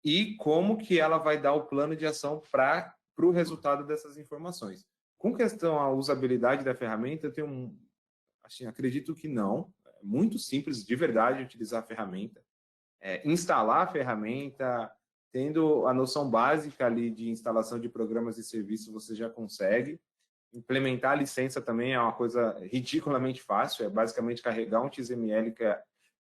e como que ela vai dar o plano de ação para o resultado dessas informações. Com questão à usabilidade da ferramenta, eu tenho assim, acredito que não. É muito simples, de verdade, utilizar a ferramenta. Instalar a ferramenta, tendo a noção básica ali de instalação de programas e serviços, você já consegue. Implementar a licença também é uma coisa ridiculamente fácil, é basicamente carregar um XML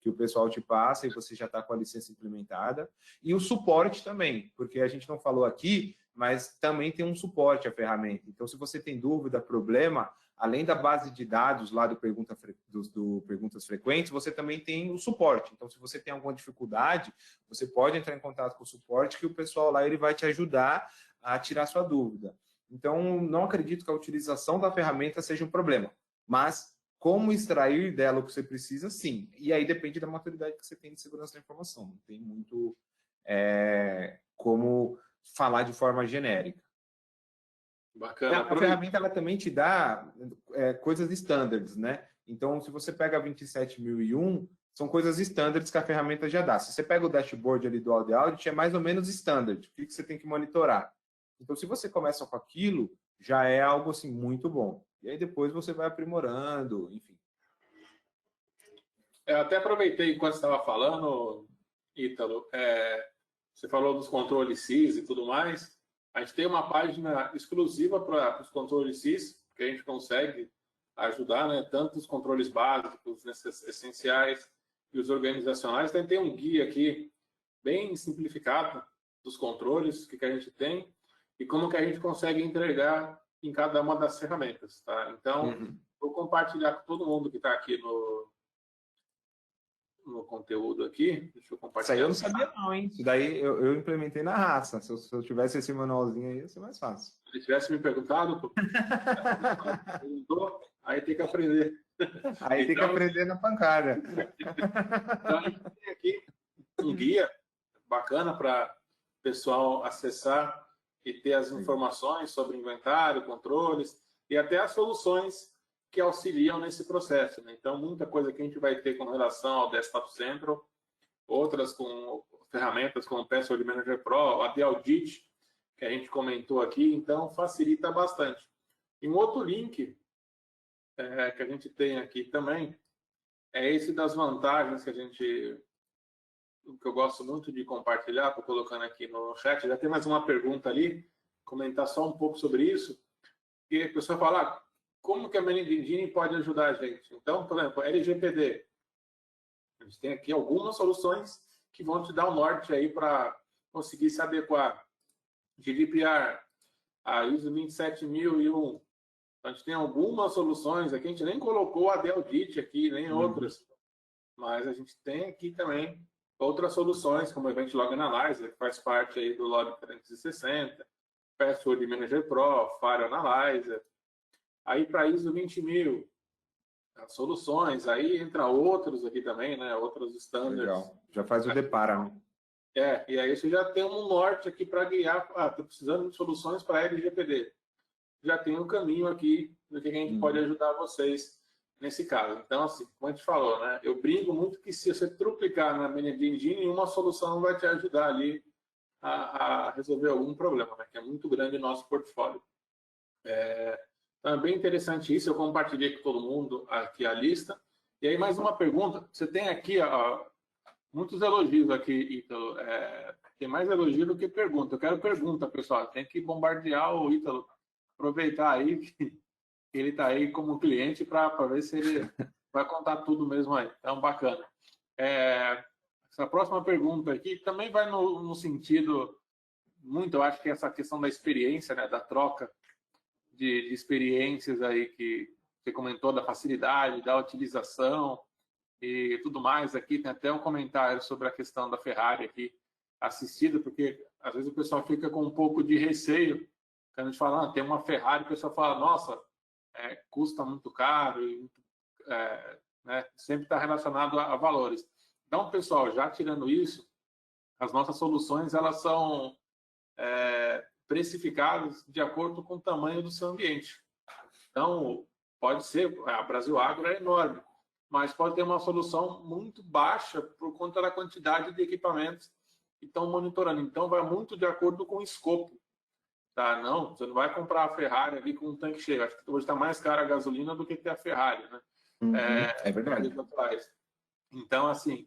que o pessoal te passa e você já está com a licença implementada. E o suporte também, porque a gente não falou aqui, mas também tem um suporte à ferramenta. Então, se você tem dúvida, problema, além da base de dados lá do Perguntas Frequentes, você também tem o suporte. Então, se você tem alguma dificuldade, você pode entrar em contato com o suporte, que o pessoal lá ele vai te ajudar a tirar sua dúvida. Então, não acredito que a utilização da ferramenta seja um problema, mas como extrair dela o que você precisa, sim. E aí depende da maturidade que você tem de segurança da informação. Não tem muito como falar de forma genérica. Bacana. A ferramenta ela também te dá coisas standards, né? Então, se você pega a 27001, são coisas standards que a ferramenta já dá. Se você pega o dashboard ali do AD Audit, é mais ou menos standard. O que você tem que monitorar? Então, se você começa com aquilo, já é algo assim muito bom. E aí depois você vai aprimorando, enfim. Eu até aproveitei enquanto você estava falando, Ítalo, você falou dos controles CIS e tudo mais. A gente tem uma página exclusiva para os controles CIS, que a gente consegue ajudar, né? Tanto os controles básicos, essenciais e os organizacionais. Então, tem um guia aqui bem simplificado dos controles, o que a gente tem e como que a gente consegue entregar em cada uma das ferramentas, tá? Então, vou compartilhar com todo mundo que está aqui no conteúdo aqui. Deixa eu compartilhar. Isso aí eu não sabia não, hein? Isso daí eu implementei na raça. Se eu tivesse esse manualzinho aí, ia ser mais fácil. Se ele tivesse me perguntado, aí tem que aprender. Aí tem que aprender na pancada. Então, a gente tem aqui um guia bacana para o pessoal acessar e ter as informações sobre inventário, controles e até as soluções que auxiliam nesse processo, né? Então, muita coisa que a gente vai ter com relação ao Desktop Central, outras com ferramentas como o Password Manager Pro, a AD Audit, que a gente comentou aqui, então facilita bastante. E um outro link que a gente tem aqui também é esse das vantagens que eu gosto muito de compartilhar, estou colocando aqui no chat. Já tem mais uma pergunta ali, comentar só um pouco sobre isso. E a pessoa fala, como que a Managing Engine pode ajudar a gente? Então, por exemplo, LGPD. A gente tem aqui algumas soluções que vão te dar um norte aí para conseguir se adequar. GDPR, a ISO 27001. A gente tem algumas soluções aqui, a gente nem colocou a AD Audit aqui, nem outras. Mas a gente tem aqui também outras soluções, como o Event Log Analyzer, que faz parte aí do Log 360, Password Manager Pro, Fire Analyzer. Aí para ISO 20000, as soluções, aí entra outros aqui também, né? Outros standards. Legal. Já faz o depara, né? E aí você já tem um norte aqui para guiar. Estou precisando de soluções para LGPD. Já tem um caminho aqui do que a gente pode ajudar vocês nesse caso. Então, assim, como a gente falou, né? Eu brinco muito que se você truplicar na Managing Engine, uma solução vai te ajudar ali a resolver algum problema, né? Que é muito grande o nosso portfólio. Então, é bem interessante isso. Eu compartilhei com todo mundo aqui a lista. E aí, mais uma pergunta. Você tem aqui muitos elogios aqui, Ítalo. Tem mais elogio do que pergunta. Eu quero pergunta, pessoal. Tem que bombardear o Ítalo. Aproveitar aí que ele está aí como cliente para ver se ele vai contar tudo mesmo aí. Então, bacana. Essa próxima pergunta aqui também vai no sentido muito, eu acho que essa questão da experiência, né, da troca de experiências aí que você comentou, da facilidade, da utilização e tudo mais. Aqui tem até um comentário sobre a questão da Ferrari aqui assistida, porque às vezes o pessoal fica com um pouco de receio quando a gente fala, tem uma Ferrari, o pessoal fala, nossa, custa muito caro, e, né, sempre está relacionado a valores. Então, pessoal, já tirando isso, as nossas soluções elas são precificadas de acordo com o tamanho do seu ambiente. Então, pode ser, a Brasil Agro é enorme, mas pode ter uma solução muito baixa por conta da quantidade de equipamentos que estão monitorando. Então, vai muito de acordo com o escopo. Tá? Não, você não vai comprar a Ferrari ali com um tanque cheio. Acho que hoje está mais cara a gasolina do que ter a Ferrari, né? É verdade. Então, assim,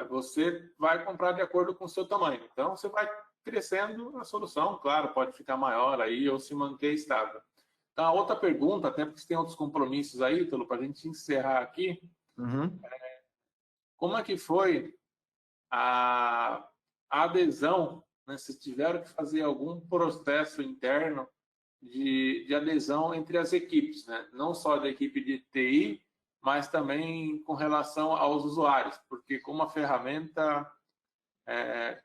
você vai comprar de acordo com o seu tamanho. Então, você vai crescendo a solução, claro, pode ficar maior aí ou se manter estável. Então, a outra pergunta, até porque você tem outros compromissos aí, Ítalo, para a gente encerrar aqui, como é que foi a adesão, né, se tiveram que fazer algum processo interno de adesão entre as equipes, né? Não só da equipe de TI, mas também com relação aos usuários, porque como a ferramenta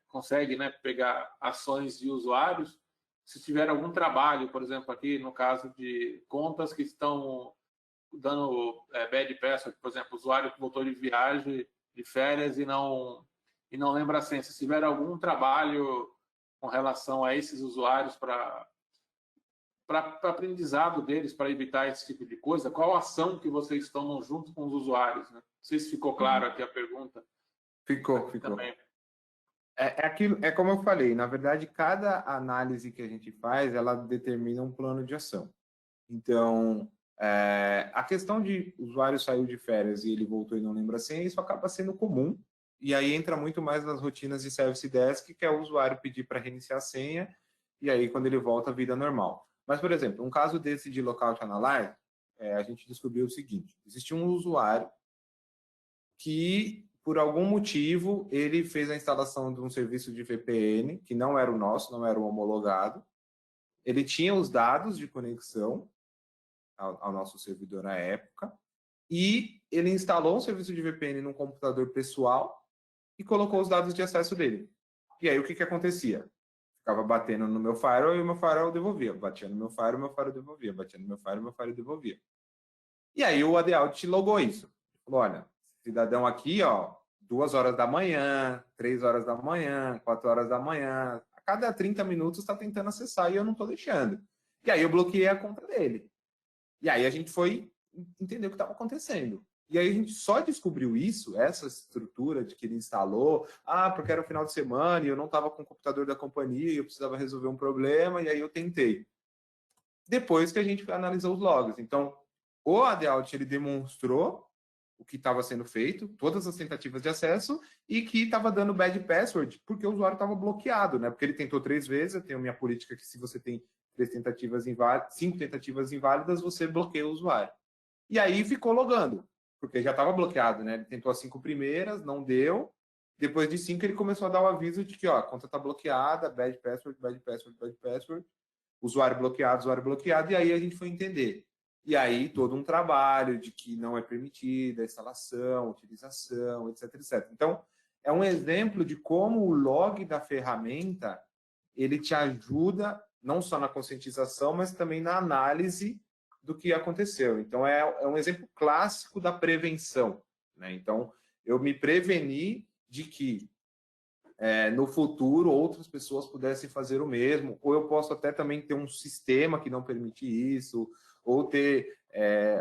consegue, né, pegar ações de usuários, se tiver algum trabalho, por exemplo, aqui no caso de contas que estão dando bad password, por exemplo, usuário que voltou de viagem, de férias e não lembra a senha, se tiver algum trabalho com relação a esses usuários para aprendizado deles, para evitar esse tipo de coisa, qual ação que vocês tomam junto com os usuários? Né? Não sei se ficou claro aqui a pergunta. Ficou. Também. É como eu falei, na verdade, cada análise que a gente faz, ela determina um plano de ação. Então, a questão de o usuário saiu de férias e ele voltou e não lembra a senha, isso acaba sendo comum, e aí entra muito mais nas rotinas de Service Desk, que é o usuário pedir para reiniciar a senha, e aí quando ele volta, a vida normal. Mas, por exemplo, um caso desse de Lockout Analyze, a gente descobriu o seguinte, existia um usuário que, por algum motivo, ele fez a instalação de um serviço de VPN, que não era o nosso, não era o homologado, ele tinha os dados de conexão ao nosso servidor na época, e ele instalou um serviço de VPN num computador pessoal e colocou os dados de acesso dele. E aí o que acontecia? Ficava batendo no meu firewall e o meu firewall devolvia. Batia no meu firewall, o meu firewall devolvia. Batia no meu firewall, o meu firewall devolvia. E aí o AD Audit logou isso. Falou, olha, cidadão aqui, 2 horas da manhã, 3 horas da manhã, 4 horas da manhã, a cada 30 minutos está tentando acessar e eu não estou deixando. E aí eu bloqueei a conta dele. E aí a gente foi entender o que estava acontecendo. E aí a gente só descobriu isso, essa estrutura de que ele instalou, porque era o final de semana e eu não estava com o computador da companhia e eu precisava resolver um problema, e aí eu tentei. Depois que a gente analisou os logs. Então, o AD Audit, ele demonstrou o que estava sendo feito, todas as tentativas de acesso, e que estava dando bad password, porque o usuário estava bloqueado, né? Porque ele tentou 3 vezes, eu tenho minha política que se você tem 5 tentativas inválidas, você bloqueia o usuário. E aí ficou logando, porque já estava bloqueado, né? Ele tentou as 5 primeiras, não deu. Depois de 5, ele começou a dar o aviso de que a conta está bloqueada, bad password, bad password, bad password, usuário bloqueado, e aí a gente foi entender. E aí todo um trabalho de que não é permitida a instalação, utilização, etc, etc. Então, é um exemplo de como o log da ferramenta, ele te ajuda não só na conscientização, mas também na análise do que aconteceu. Então, é um exemplo clássico da prevenção, né? Então, eu me preveni de que no futuro outras pessoas pudessem fazer o mesmo, ou eu posso até também ter um sistema que não permite isso, ou ter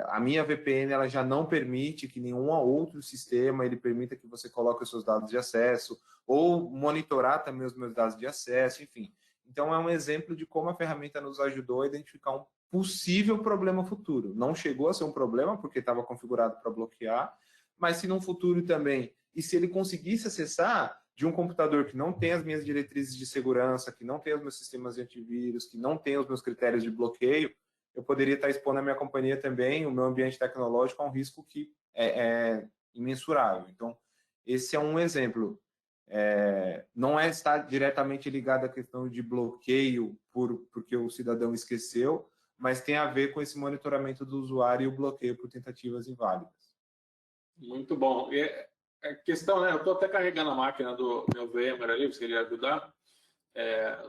a minha VPN ela já não permite que nenhum outro sistema ele permita que você coloque os seus dados de acesso, ou monitorar também os meus dados de acesso, enfim. Então é um exemplo de como a ferramenta nos ajudou a identificar um possível problema futuro. Não chegou a ser um problema porque estava configurado para bloquear, mas se no futuro também, e se ele conseguisse acessar de um computador que não tem as minhas diretrizes de segurança, que não tem os meus sistemas de antivírus, que não tem os meus critérios de bloqueio, eu poderia estar expondo a minha companhia também, o meu ambiente tecnológico, a um risco que é imensurável. Então, esse é um exemplo. Não está diretamente ligado à questão de bloqueio porque o cidadão esqueceu, mas tem a ver com esse monitoramento do usuário e o bloqueio por tentativas inválidas. Muito bom. E a questão, né? Eu estou até carregando a máquina do meu VMware ali, se ele ajudar,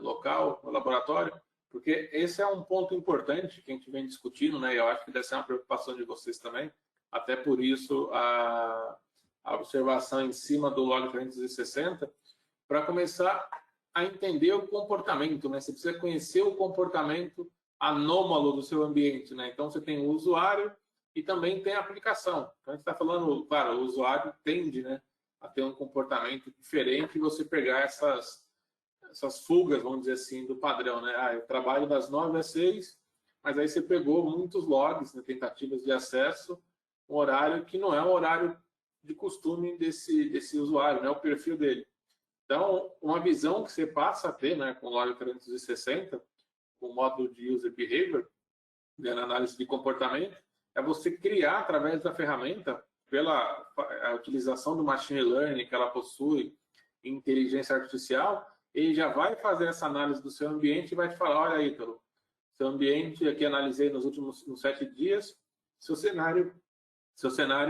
local, no laboratório, porque esse é um ponto importante que a gente vem discutindo, né? E eu acho que deve ser uma preocupação de vocês também. Até por isso, a observação em cima do log 360, para começar a entender o comportamento, né? Você precisa conhecer o comportamento anômalo do seu ambiente, né? Então, você tem o usuário e também tem a aplicação. Então, a gente está falando, claro, o usuário tende, né, a ter um comportamento diferente e você pegar essas fugas, vamos dizer assim, do padrão, né? Eu trabalho das 9 às 6, mas aí você pegou muitos logs, né, tentativas de acesso, um horário que não é um horário de costume desse usuário, né, o perfil dele. Então, uma visão que você passa a ter, né, com o log 360, com o módulo de User Behavior, né, na análise de comportamento, é você criar, através da ferramenta, pela a utilização do Machine Learning que ela possui, inteligência artificial, ele já vai fazer essa análise do seu ambiente e vai te falar, olha aí, Ítalo, seu ambiente, aqui analisei nos últimos 7 dias, seu cenário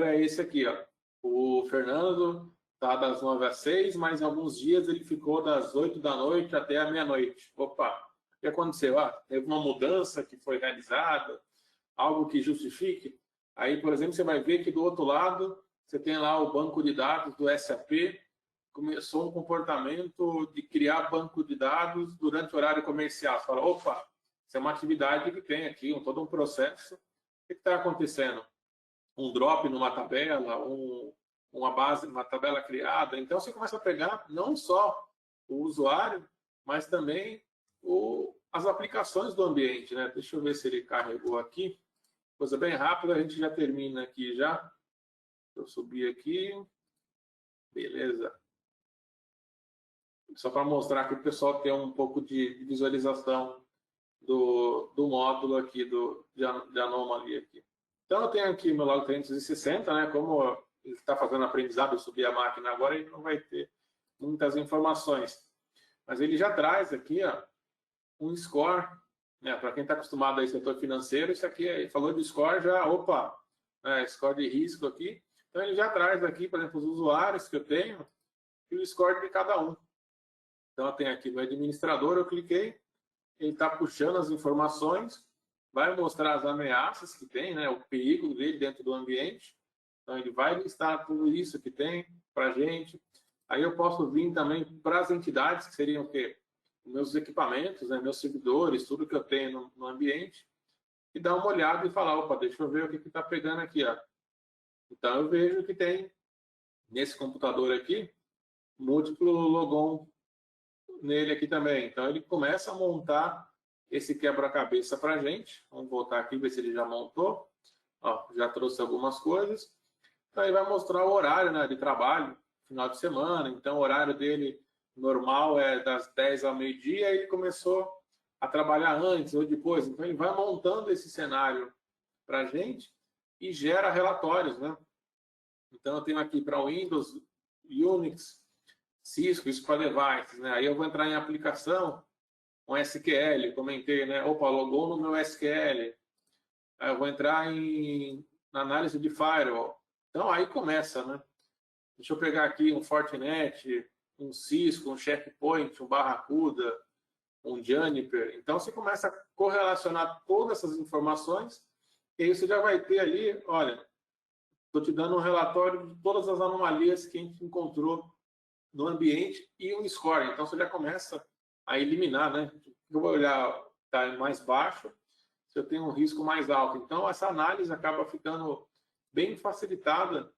é esse aqui, ó. O Fernando está das 9 às 6, mas em alguns dias ele ficou das 8 da noite até a meia-noite. Opa, o que aconteceu? Teve uma mudança que foi realizada, algo que justifique. Aí, por exemplo, você vai ver que do outro lado, você tem lá o banco de dados do SAP, começou um comportamento de criar banco de dados durante o horário comercial. Você fala, opa, isso é uma atividade que tem aqui, todo um processo. O que está acontecendo? Um drop numa tabela, uma tabela criada. Então, você começa a pegar não só o usuário, mas também as aplicações do ambiente, né? Deixa eu ver se ele carregou aqui. Coisa bem rápida, a gente já termina aqui já. Deixa eu subir aqui. Beleza. Só para mostrar que o pessoal tem um pouco de visualização do módulo aqui, de anomalia aqui. Então, eu tenho aqui meu log 360, né? Como ele está fazendo aprendizado, eu subi a máquina agora, ele não vai ter muitas informações. Mas ele já traz aqui, ó, um score, né? Para quem está acostumado aí setor financeiro, isso aqui, falou de score, já, opa, score de risco aqui. Então, ele já traz aqui, por exemplo, os usuários que eu tenho e o score de cada um. Então, eu tenho aqui no administrador, eu cliquei, ele está puxando as informações, vai mostrar as ameaças que tem, né, o perigo dele dentro do ambiente. Então, ele vai listar tudo isso que tem para a gente. Aí eu posso vir também para as entidades, que seriam o quê? Meus equipamentos, né, meus servidores, tudo que eu tenho no ambiente, e dar uma olhada e falar, opa, deixa eu ver o que está pegando aqui. Ó. Então, eu vejo que tem, nesse computador aqui, múltiplo logon nele aqui também. Então, ele começa a montar esse quebra-cabeça para a gente. Vamos voltar aqui, ver se ele já montou. Ó, já trouxe algumas coisas. Então, ele vai mostrar o horário, né, de trabalho, final de semana. Então, o horário dele normal é das 10 ao meio-dia. Ele começou a trabalhar antes ou depois. Então, ele vai montando esse cenário para a gente e gera relatórios, né? Então, eu tenho aqui para Windows, Unix, Cisco, isso para devices, né? Aí eu vou entrar em aplicação com SQL, comentei, né? Opa, logou no meu SQL. Aí eu vou entrar na análise de firewall. Então, aí começa, né? Deixa eu pegar aqui um Fortinet, um Cisco, um Checkpoint, um Barracuda, um Juniper. Então, você começa a correlacionar todas essas informações e aí você já vai ter ali, olha, estou te dando um relatório de todas as anomalias que a gente encontrou no ambiente e um score. Então, você já começa a eliminar, né? Eu vou olhar, está mais baixo. Se se eu tenho um risco mais alto. Então, essa análise acaba ficando bem facilitada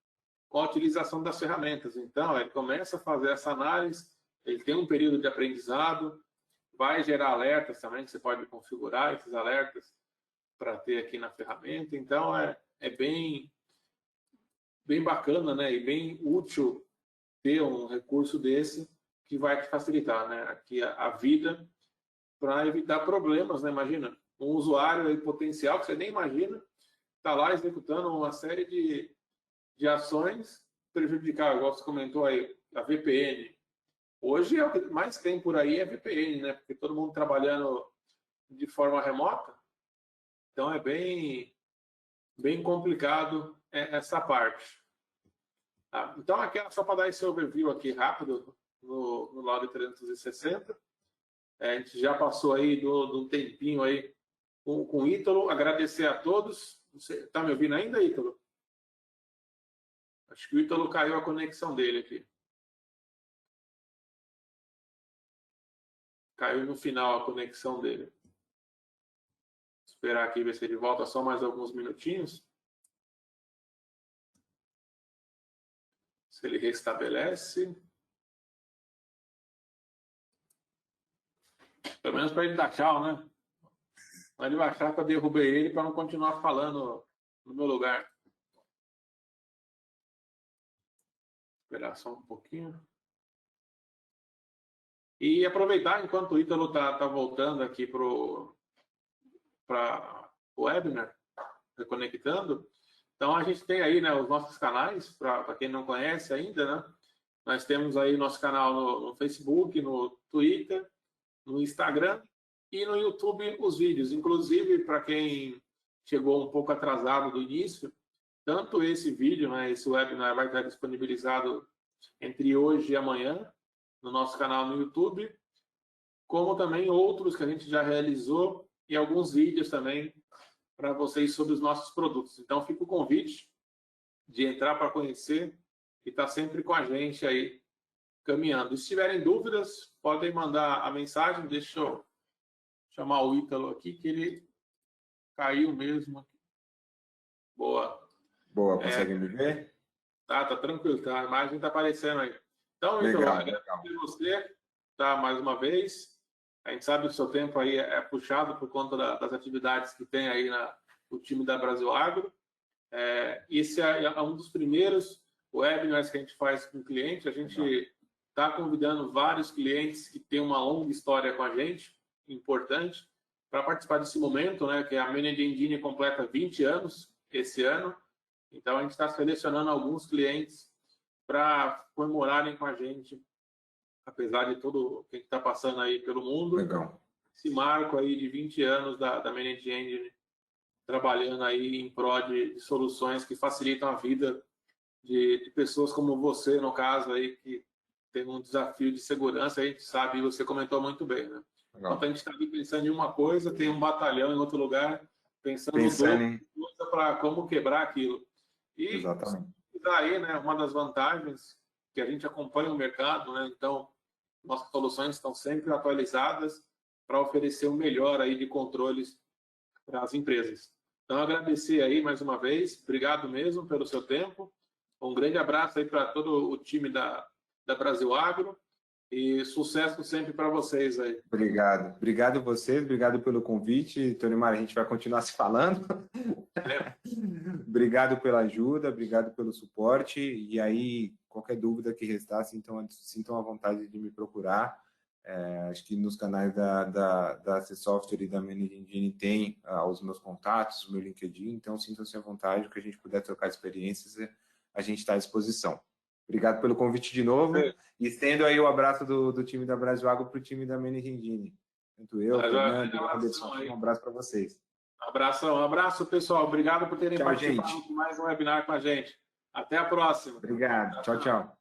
com a utilização das ferramentas. Então, ele começa a fazer essa análise, ele tem um período de aprendizado, vai gerar alertas também, que você pode configurar esses alertas para ter aqui na ferramenta. Então, é bem bacana, né? E bem útil ter um recurso desse que vai te facilitar, né? Aqui a vida para evitar problemas, né? Imagina, um usuário aí potencial que você nem imagina está lá executando uma série de ações prejudicar, igual você comentou aí, a VPN. Hoje é o que mais tem por aí é VPN, né? Porque todo mundo trabalhando de forma remota. Então é bem complicado essa parte. Tá? Então aqui só para dar esse overview aqui rápido no Log 360. A gente já passou aí do tempinho aí com o Ítalo. Agradecer a todos. Você está me ouvindo ainda, Ítalo? Acho que o Ítalo caiu a conexão dele aqui. Caiu no final a conexão dele. Esperar aqui ver se ele volta só mais alguns minutinhos. Se ele restabelece. Pelo menos para ele dar tchau, né? Mas ele vai achar que eu derrubei ele para não continuar falando no meu lugar. Esperar só um pouquinho. E aproveitar enquanto o Ítalo está voltando aqui para o webinar, reconectando. Então a gente tem aí, né, os nossos canais, para quem não conhece ainda, né? Nós temos aí nosso canal no Facebook, no Twitter, no Instagram e no YouTube os vídeos. Inclusive, para quem chegou um pouco atrasado do início, tanto esse vídeo, né, esse webinar vai estar disponibilizado entre hoje e amanhã no nosso canal no YouTube, como também outros que a gente já realizou e alguns vídeos também para vocês sobre os nossos produtos. Então, fica o convite de entrar para conhecer e estar sempre com a gente aí caminhando. E se tiverem dúvidas, podem mandar a mensagem. Deixa eu chamar o Ítalo aqui, que ele caiu mesmo. Boa. Boa, consegue me ver? Tá tranquilo, tá? A imagem está aparecendo aí. Então, Ítalo, agradeço a você, tá, mais uma vez. A gente sabe que o seu tempo aí é puxado por conta das atividades que tem aí no time da Brasil Agro. Esse é um dos primeiros webinars que a gente faz com o cliente. A gente está convidando vários clientes que têm uma longa história com a gente, importante, para participar desse momento, né? Que a Managing Engine completa 20 anos esse ano. Então, a gente está selecionando alguns clientes para comemorarem com a gente, apesar de tudo o que está passando aí pelo mundo. Legal. Esse marco aí de 20 anos da Managing Engine trabalhando aí em prol de soluções que facilitam a vida de pessoas como você, no caso aí, que tem um desafio de segurança, a gente sabe, e você comentou muito bem, né? Enquanto a gente está aqui pensando em uma coisa, tem um batalhão em outro lugar pensando em coisa para como quebrar aquilo. E exatamente. Daí, né, uma das vantagens que a gente acompanha o mercado, né? Então, nossas soluções estão sempre atualizadas para oferecer o melhor aí de controles para as empresas. Então, agradecer aí mais uma vez, obrigado mesmo pelo seu tempo. Um grande abraço aí para todo o time da Brasil Agro e sucesso sempre para vocês aí. Obrigado. Obrigado vocês, obrigado pelo convite. Tonimar, a gente vai continuar se falando. Obrigado pela ajuda, obrigado pelo suporte. E aí, qualquer dúvida que restar, sintam a vontade de me procurar. Acho que nos canais da AC Software e da Managing Engine tem os meus contatos, o meu LinkedIn, então sintam-se à vontade, que a gente puder trocar experiências, a gente está à disposição. Obrigado pelo convite de novo. E estendo aí o abraço do time da Brasil Agro para o time da Managing Engine. Tanto eu, Fernando, Anderson, um abraço para vocês. Um abraço, pessoal. Obrigado por terem participado de mais um webinar com a gente. Até a próxima. Obrigado. Tchau, tchau.